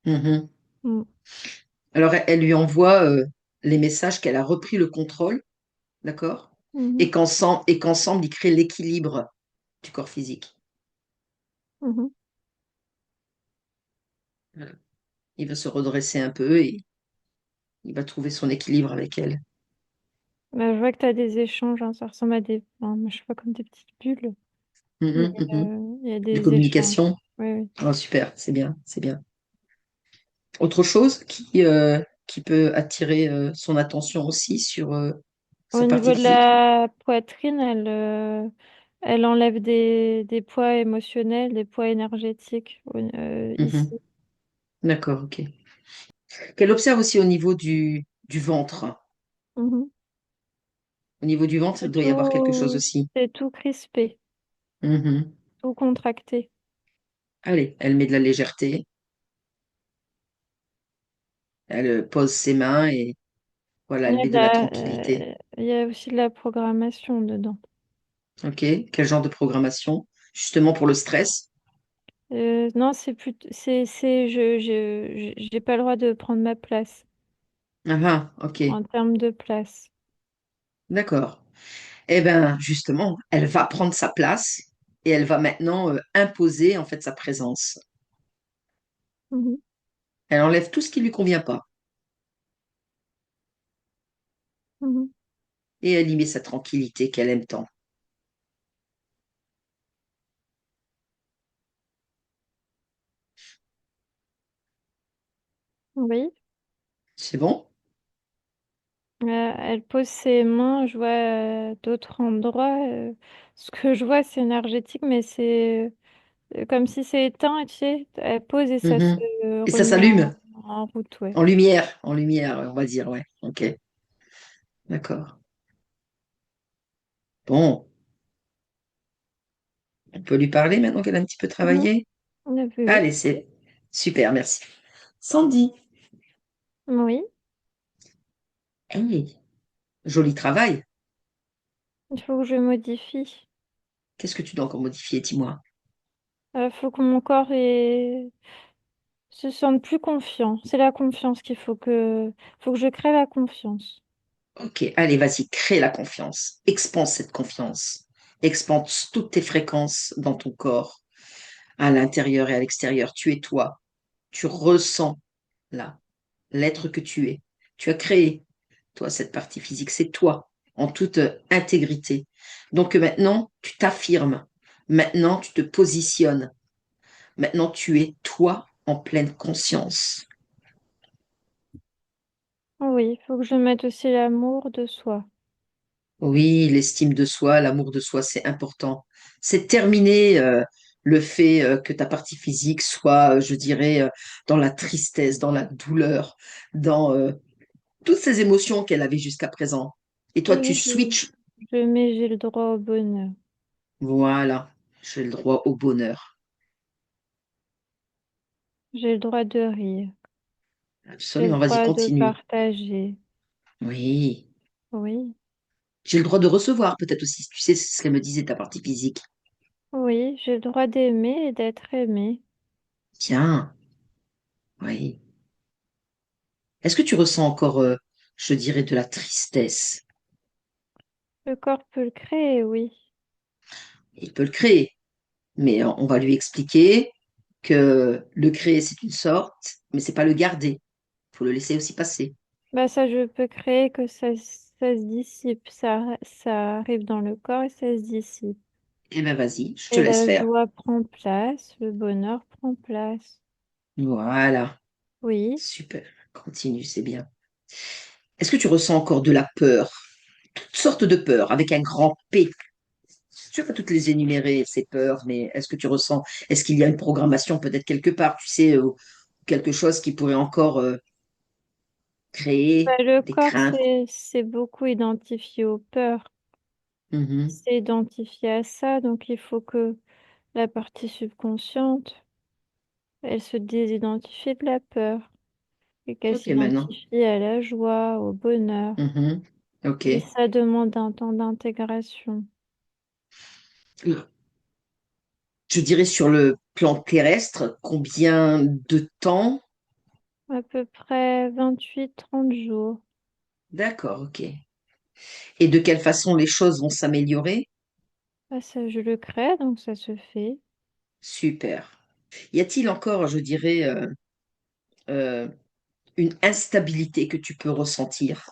Mhm.
Mm.
Alors elle lui envoie les messages qu'elle a repris le contrôle, d'accord?
Mhm.
Et qu'ensemble, ils créent l'équilibre du corps physique.
Mhm.
Voilà. Il va se redresser un peu et il va trouver son équilibre avec elle.
Bah, je vois que tu as des échanges, hein, ça ressemble à je sais pas, comme des petites bulles. Mais
Mhm, mhm.
il y a
De
des échanges.
communication.
Oui, oui.
Oh, super, c'est bien, c'est bien. Autre chose qui peut attirer son attention aussi sur
Au
sa partie
niveau de
physique.
la poitrine, elle enlève des poids émotionnels, des poids énergétiques
Mhm.
ici.
D'accord, ok. Qu'elle observe aussi au niveau du ventre.
Mhm.
Au niveau du ventre, il doit y avoir quelque chose aussi.
C'est tout crispé,
Mhm.
tout contracté.
Allez, elle met de la légèreté, elle pose ses mains et voilà, elle met de la tranquillité.
Il y a aussi de la programmation dedans.
Ok, quel genre de programmation? Justement pour le stress.
Non, j'ai pas le droit de prendre ma place
Ah, ah, ok,
en termes de place.
d'accord. Eh bien, justement, elle va prendre sa place et elle va maintenant imposer en fait sa présence.
Mhm.
Elle enlève tout ce qui lui convient pas
Mhm.
et elle y met sa tranquillité qu'elle aime tant.
Oui.
C'est bon?
Elle pose ses mains, je vois d'autres endroits. Ce que je vois, c'est énergétique, mais c'est comme si c'est éteint, tu sais. Elle pose et ça se
Mhm. Et ça
remet
s'allume
en route, ouais.
en lumière, on va dire, ouais. Ok, d'accord. Bon, on peut lui parler maintenant qu'elle a un petit peu
Mhm.
travaillé?
Oui, oui.
Allez, c'est super, merci. Sandy,
Oui,
hey, joli travail.
il faut que je modifie.
Qu'est-ce que tu dois encore modifier, dis-moi?
Il faut que mon corps se sente plus confiant. C'est la confiance faut que je crée la confiance.
Ok, allez, vas-y, crée la confiance. Expanse cette confiance. Expanse toutes tes fréquences dans ton corps, à l'intérieur et à l'extérieur. Tu es toi. Tu ressens là l'être que tu es. Tu as créé, toi, cette partie physique. C'est toi, en toute intégrité. Donc maintenant, tu t'affirmes. Maintenant, tu te positionnes. Maintenant, tu es toi en pleine conscience.
Oui, il faut que je mette aussi l'amour de soi.
Oui, l'estime de soi, l'amour de soi, c'est important. C'est terminer le fait que ta partie physique soit, je dirais, dans la tristesse, dans la douleur, dans toutes ces émotions qu'elle avait jusqu'à présent. Et toi, tu
Oui,
switches.
j'ai le droit au bonheur.
Voilà, j'ai le droit au bonheur.
J'ai le droit de rire. J'ai le
Absolument, vas-y,
droit de
continue.
partager.
Oui,
Oui,
j'ai le droit de recevoir peut-être aussi. Tu sais ce qu'elle me disait, ta partie physique.
oui, j'ai le droit d'aimer et d'être aimé.
Tiens, oui. Est-ce que tu ressens encore, je dirais, de la tristesse?
Le corps peut le créer, oui.
Il peut le créer. Mais on va lui expliquer que le créer, c'est une sorte, mais c'est pas le garder. Il faut le laisser aussi passer.
Bah ça, je peux créer que ça se dissipe. Ça arrive dans le corps et ça se dissipe.
Eh bien, vas-y, je te
Et
laisse
la
faire.
joie prend place, le bonheur prend place.
Voilà,
Oui,
super. Continue, c'est bien. Est-ce que tu ressens encore de la peur? Toutes sortes de peurs, avec un grand P. Je ne vais pas toutes les énumérer, ces peurs, mais est-ce que tu ressens, est-ce qu'il y a une programmation peut-être quelque part, tu sais, quelque chose qui pourrait encore
bah,
créer
le
des
corps,
craintes?
c'est beaucoup identifié aux peurs.
Mhm.
C'est identifié à ça, donc il faut que la partie subconsciente, elle se désidentifie de la peur et qu'elle
Ok, maintenant.
s'identifie à la joie, au bonheur.
Mhm. Ok.
Et ça demande un temps d'intégration.
Je dirais sur le plan terrestre, combien de temps?
À peu près 28 30 jours.
D'accord, ok. Et de quelle façon les choses vont s'améliorer?
Ah, ça, je le crée, donc ça se fait.
Super. Y a-t-il encore, je dirais, euh, une instabilité que tu peux ressentir?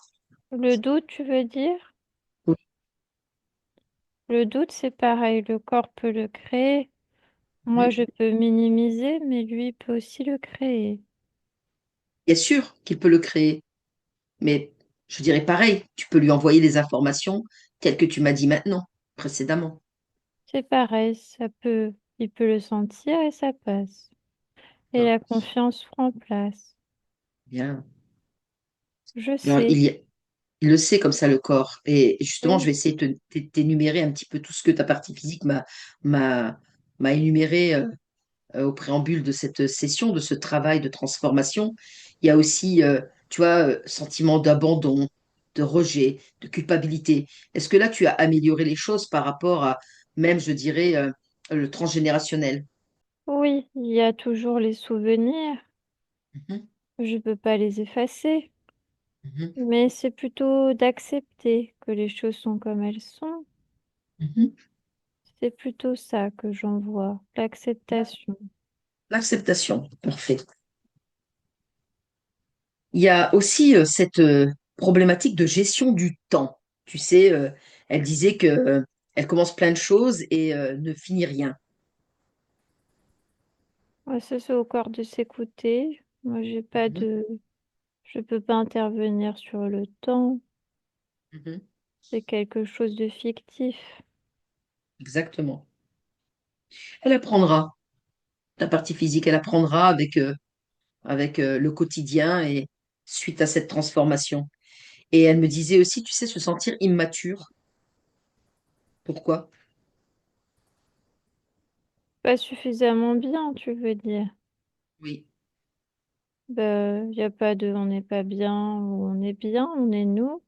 Le doute, tu veux dire?
Oui.
Le doute, c'est pareil. Le corps peut le créer. Moi,
Mhm.
je peux minimiser, mais lui peut aussi le créer.
Bien sûr qu'il peut le créer, mais je dirais pareil, tu peux lui envoyer les informations telles que tu m'as dit maintenant, précédemment.
C'est pareil, il peut le sentir et ça passe. Et
Ah,
la confiance prend place.
bien.
Je
Alors,
sais.
il le sait comme ça, le corps. Et justement, je
Oui.
vais essayer de t'énumérer un petit peu tout ce que ta partie physique m'a, m'a énuméré au préambule de cette session, de ce travail de transformation. Il y a aussi, tu vois, sentiment d'abandon, de rejet, de culpabilité. Est-ce que là, tu as amélioré les choses par rapport à même, je dirais, le transgénérationnel?
Oui, il y a toujours les souvenirs.
Mhm,
Je peux pas les effacer.
mhm,
Mais c'est plutôt d'accepter que les choses sont comme elles sont.
mhm.
C'est plutôt ça que j'en vois, l'acceptation.
L'acceptation, parfait. Il y a aussi cette problématique de gestion du temps. Tu sais, elle disait que elle commence plein de choses et ne finit rien.
Ouais, ça, c'est au corps de s'écouter. Moi, j'ai pas
Mhm,
je peux pas intervenir sur le temps.
mhm.
C'est quelque chose de fictif.
Exactement. Elle apprendra. La partie physique, elle apprendra avec le quotidien et suite à cette transformation. Et elle me disait aussi, tu sais, se sentir immature. Pourquoi?
Pas suffisamment bien, tu veux dire.
Oui.
Il y a pas de on n'est pas bien ou on est bien, on est nous,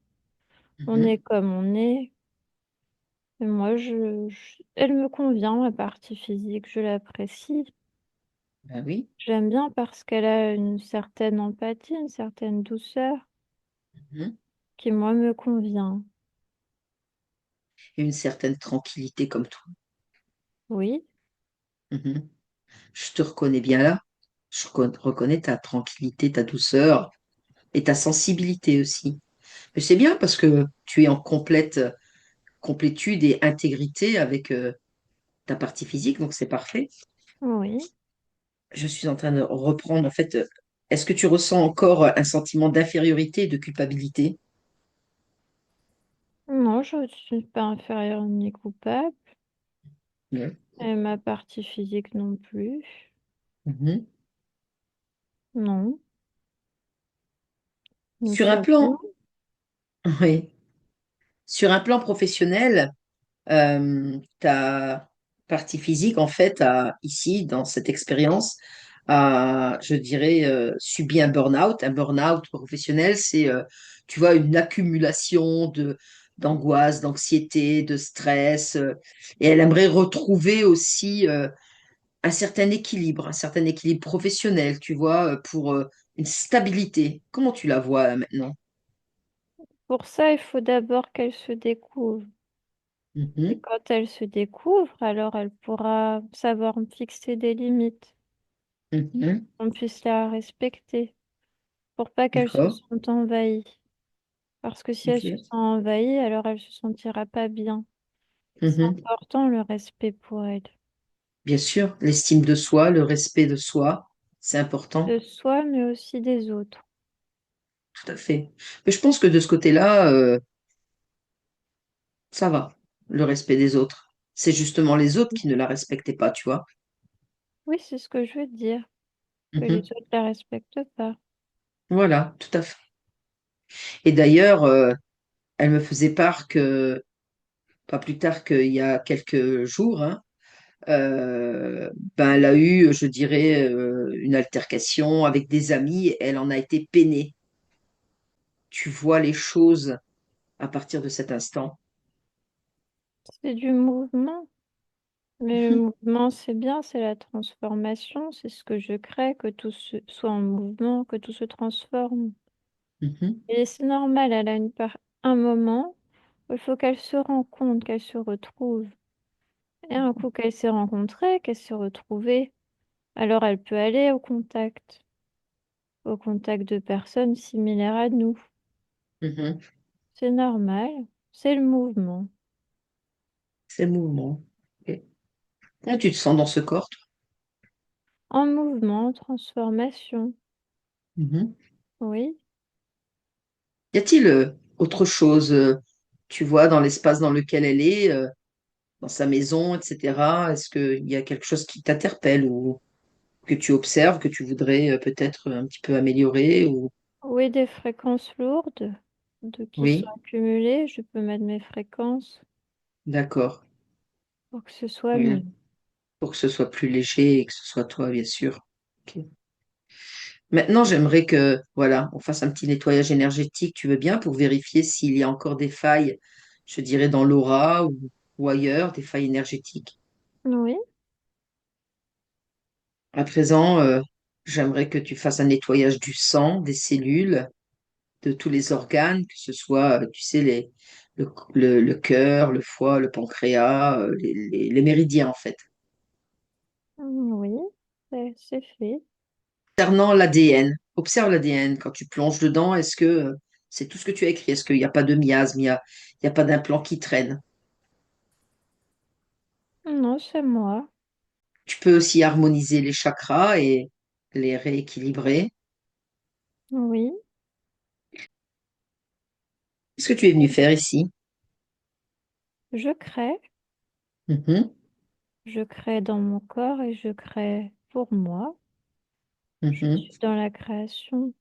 on
Mhm.
est comme on est. Et moi, elle me convient, ma partie physique, je l'apprécie.
Ben oui.
J'aime bien parce qu'elle a une certaine empathie, une certaine douceur
Mhm.
qui, moi, me convient.
Et une certaine tranquillité comme toi.
Oui,
Mhm. Je te reconnais bien là. Reconnais ta tranquillité, ta douceur et ta sensibilité aussi. Mais c'est bien parce que tu es en complète complétude et intégrité avec ta partie physique, donc c'est parfait.
oui.
Je suis en train de reprendre, en fait, est-ce que tu ressens encore un sentiment d'infériorité et de culpabilité?
Non, je ne suis pas inférieure ni coupable.
Oui.
Et ma partie physique non plus.
Mhm.
Non, nous
Sur un
sommes
plan,
nous.
oui, sur un plan professionnel, ta partie physique, en fait, ici, dans cette expérience, je dirais, subi un burn-out. Un burn-out professionnel, c'est, tu vois, une accumulation d'angoisse, d'anxiété, de stress. Et elle aimerait retrouver aussi un certain équilibre professionnel, tu vois, pour une stabilité. Comment tu la vois là, maintenant?
Pour ça, il faut d'abord qu'elle se découvre. Et
Mhm,
quand elle se découvre, alors elle pourra savoir me fixer des limites,
mhm.
qu'on puisse la respecter, pour pas qu'elle se
D'accord.
sente envahie. Parce que si elle se sent
Ok.
envahie, alors elle se sentira pas bien. C'est
Mhm.
important le respect pour elle.
Bien sûr, l'estime de soi, le respect de soi, c'est important,
De soi, mais aussi des autres.
tout à fait. Mais je pense que de ce côté-là, ça va, le respect des autres. C'est justement les autres qui ne la respectaient pas, tu vois.
Oui, c'est ce que je veux dire, que les
Mhm.
autres la respectent pas.
Voilà, tout à fait. Et d'ailleurs, elle me faisait part que, pas plus tard qu'il y a quelques jours, hein, ben, elle a eu, je dirais, une altercation avec des amis et elle en a été peinée. Tu vois les choses à partir de cet instant.
C'est du mouvement. Mais le mouvement, c'est bien, c'est la transformation, c'est ce que je crée, que soit en mouvement, que tout se transforme.
Mhm,
Et c'est normal, elle a un moment où il faut qu'elle se rencontre, qu'elle se retrouve. Et un coup qu'elle s'est rencontrée, qu'elle s'est retrouvée, alors elle peut aller au contact de personnes similaires à nous.
mhm.
C'est normal, c'est le mouvement.
C'est le mouvement. Ok. Comment tu te sens dans ce corps, toi?
En mouvement, en transformation,
Mhm.
oui.
Y a-t-il autre chose, tu vois, dans l'espace dans lequel elle est, dans sa maison, etc. Est-ce qu'il y a quelque chose qui t'interpelle ou que tu observes, que tu voudrais peut-être un petit peu améliorer ou...
Oui, des fréquences lourdes qui sont
Oui,
accumulées. Je peux mettre mes fréquences
d'accord.
pour que ce soit
Oui,
mieux.
pour que ce soit plus léger et que ce soit toi, bien sûr. Ok. Maintenant, j'aimerais que, voilà, on fasse un petit nettoyage énergétique, tu veux bien, pour vérifier s'il y a encore des failles, je dirais dans l'aura ou ailleurs, des failles énergétiques.
Oui,
À présent, j'aimerais que tu fasses un nettoyage du sang, des cellules, de tous les organes, que ce soit, tu sais, le cœur, le foie, le pancréas, les méridiens, en fait.
oui, c'est fait.
Concernant l'ADN, observe l'ADN. Quand tu plonges dedans, est-ce que c'est tout ce que tu as écrit? Est-ce qu'il n'y a pas de miasme, il y a pas d'implant qui traîne?
Non, c'est moi.
Tu peux aussi harmoniser les chakras et les rééquilibrer.
Oui,
Qu'est-ce que tu es venu faire ici?
je crée.
Mhm,
Je crée dans mon corps et je crée pour moi. Je
mhm,
suis dans la création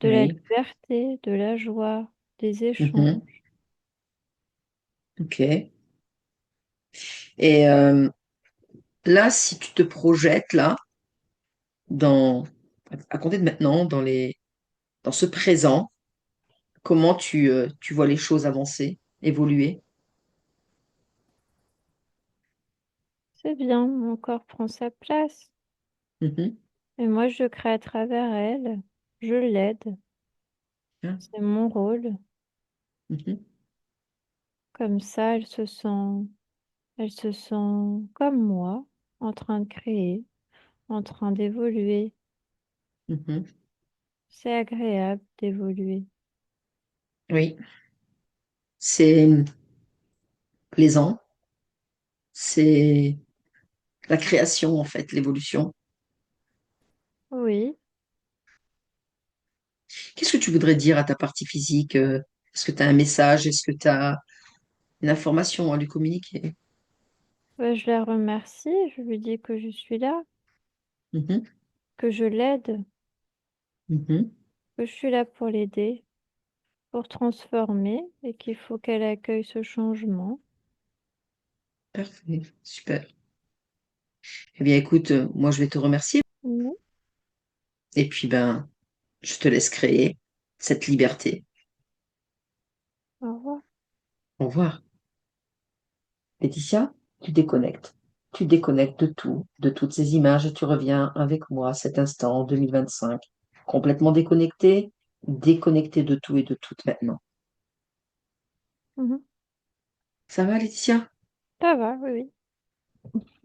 de la
oui,
liberté, de la joie, des
mhm,
échanges.
ok. Et là, si tu te projettes là, dans, à compter de maintenant, dans ce présent, comment tu vois les choses avancer, évoluer?
C'est bien, mon corps prend sa place.
Mhm,
Et moi, je crée à travers elle. Je l'aide.
bien,
C'est mon rôle.
mhm,
Comme ça, elle se sent comme moi, en train de créer, en train d'évoluer.
mhm.
C'est agréable d'évoluer.
Oui, c'est plaisant, c'est la création en fait, l'évolution.
Oui,
Qu'est-ce que tu voudrais dire à ta partie physique? Est-ce que tu as un message? Est-ce que tu as une information à lui communiquer?
je la remercie. Je lui dis que je suis là,
Mhm,
que je l'aide,
mhm.
que je suis là pour l'aider, pour transformer et qu'il faut qu'elle accueille ce changement.
Parfait, super. Eh bien, écoute, moi, je vais te remercier.
Oui,
Et puis, ben, je te laisse créer cette liberté.
au revoir.
Au revoir. Laetitia, tu déconnectes. Tu déconnectes de tout, de toutes ces images, et tu reviens avec moi à cet instant, en 2025. Complètement déconnecté, déconnecté de tout et de tout maintenant.
Mhm.
Ça va, Laetitia?
Ça va, oui, oui.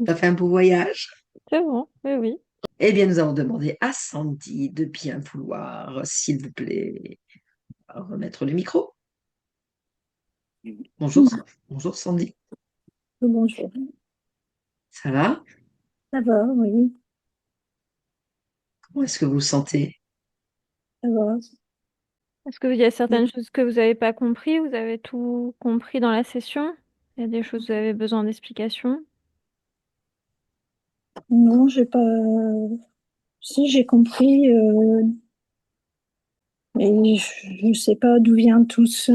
T'as fait un beau voyage?
C'est bon, oui, oui.
Eh bien, nous allons demander à Sandy de bien vouloir, s'il vous plaît, remettre le micro. Bonjour, bonjour Sandy.
Bonjour.
Ça va?
Ça va, oui,
Comment est-ce que vous vous sentez?
ça va.
Est-ce qu'il y a certaines choses que vous n'avez pas compris? Vous avez tout compris dans la session? Il y a des choses où vous avez besoin d'explications?
Non, j'ai pas. Si, j'ai compris, mais je ne sais pas d'où vient tout ce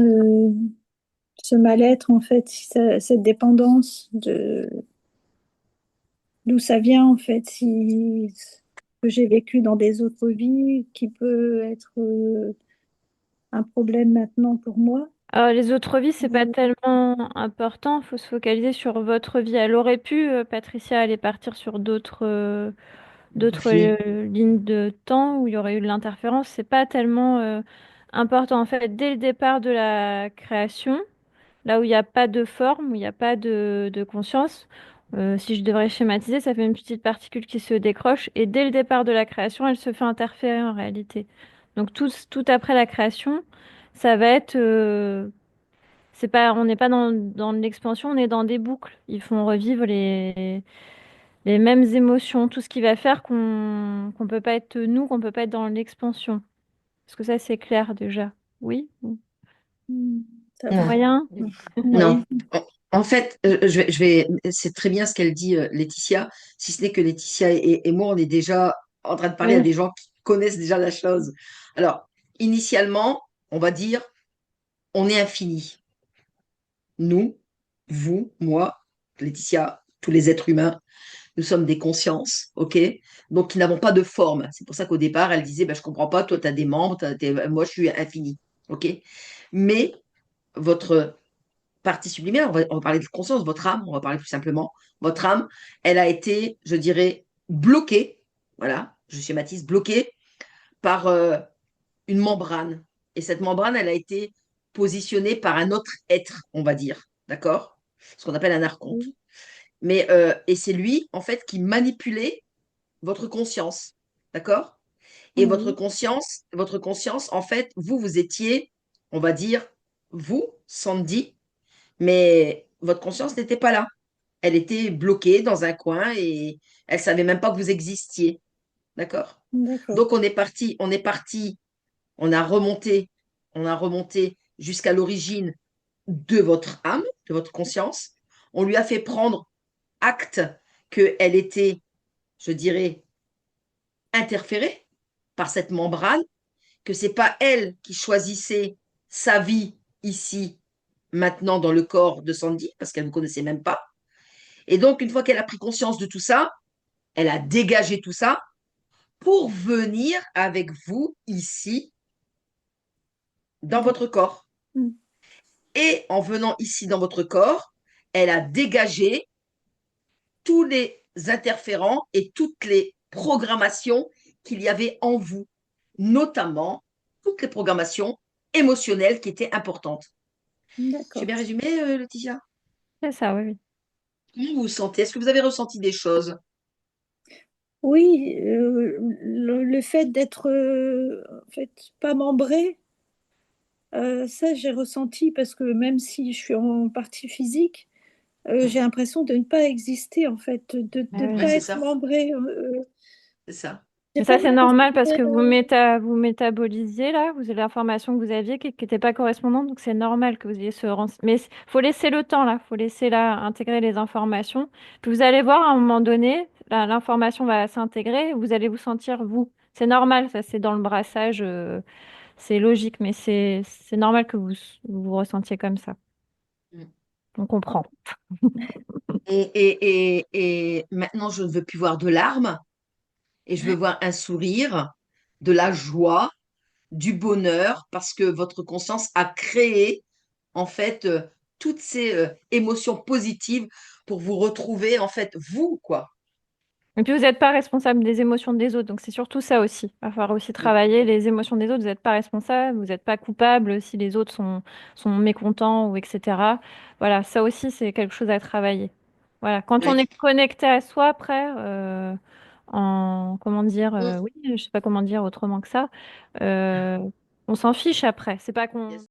mal-être, en fait, cette dépendance, d'où ça vient, en fait, si que j'ai vécu dans des autres vies, qui peut être un problème maintenant pour moi.
Alors, les autres vies, c'est pas
Euh,
tellement important. Il faut se focaliser sur votre vie. Elle aurait pu, Patricia, aller partir sur d'autres
Confier.
lignes de temps où il y aurait eu de l'interférence. C'est pas tellement important. En fait, dès le départ de la création, là où il n'y a pas de forme, où il n'y a pas de conscience, si je devrais schématiser, ça fait une petite particule qui se décroche et dès le départ de la création, elle se fait interférer en réalité. Donc tout après la création, ça va être, c'est pas, on n'est pas dans l'expansion, on est dans des boucles. Ils font revivre les mêmes émotions, tout ce qui va faire qu'on peut pas être nous, qu'on peut pas être dans l'expansion. Est-ce que ça c'est clair déjà? Oui?
Ça va.
Non,
Moyen?
non.
Oui.
En fait, c'est très bien ce qu'elle dit, Laetitia, si ce n'est que Laetitia et moi, on est déjà en train de parler à
Oui.
des gens qui connaissent déjà la chose. Alors, initialement, on va dire, on est infini. Nous, vous, moi, Laetitia, tous les êtres humains, nous sommes des consciences, ok? Donc, qui n'avons pas de forme. C'est pour ça qu'au départ, elle disait, ben, je comprends pas, toi, tu as des membres, moi, je suis infini, ok? Mais votre partie sublimaire, on va parler de conscience, votre âme, on va parler plus simplement, votre âme, elle a été, je dirais, bloquée, voilà, je schématise, bloquée par une membrane. Et cette membrane, elle a été positionnée par un autre être, on va dire, d'accord? Ce qu'on appelle un archonte. Mais, et c'est lui, en fait, qui manipulait votre conscience, d'accord? Et
Oui.
votre conscience, en fait, vous étiez, on va dire, vous, Sandy, mais votre conscience n'était pas là. Elle était bloquée dans un coin et elle savait même pas que vous existiez. D'accord?
D'accord.
Donc on a remonté jusqu'à l'origine de votre âme, de votre conscience. On lui a fait prendre acte qu'elle était, je dirais, interférée par cette membrane, que c'est pas elle qui choisissait sa vie ici, maintenant, dans le corps de Sandy, parce qu'elle ne vous connaissait même pas. Et donc, une fois qu'elle a pris conscience de tout ça, elle a dégagé tout ça pour venir avec vous ici, dans votre corps.
Mm.
Et en venant ici dans votre corps, elle a dégagé tous les interférents et toutes les programmations qu'il y avait en vous, notamment toutes les programmations émotionnelles qui étaient importantes. J'ai
D'accord.
bien résumé, Laetitia?
C'est ça, oui, oui.
Comment vous vous sentez? Est-ce que vous avez ressenti des choses?
Oui, le fait d'être en fait pas membré, ça j'ai ressenti parce que même si je suis en partie physique, j'ai l'impression de ne pas exister en fait, de
Ah
ne
oui,
Oui,
pas
c'est
être
ça,
membré.
c'est ça.
J'ai
mais
pas
ça, c'est normal
l'impression
parce que
de-
vous métabolisiez là, vous avez l'information que vous aviez qui n'était pas correspondante, donc c'est normal que vous ayez ce Mais il faut laisser le temps là, faut laisser là intégrer les informations. Puis vous allez voir à un moment donné, l'information va s'intégrer, vous allez vous sentir vous. C'est normal, ça c'est dans le brassage, c'est logique, mais c'est normal que vous vous ressentiez comme ça. On comprend.
Et maintenant, je ne veux plus voir de larmes et je veux voir un sourire, de la joie, du bonheur, parce que votre conscience a créé, en fait, toutes ces émotions positives pour vous retrouver, en fait, vous, quoi.
Et puis vous n'êtes pas responsable des émotions des autres, donc c'est surtout ça aussi. Il va falloir aussi
Mm.
travailler les émotions des autres. Vous n'êtes pas responsable, vous n'êtes pas coupable si les autres sont mécontents ou etc. Voilà, ça aussi c'est quelque chose à travailler. Voilà, quand on
Oui.
est connecté à soi après, comment dire,
Mm.
oui, je sais pas comment dire autrement que ça, euh, on s'en fiche après. C'est pas qu'on
Yes.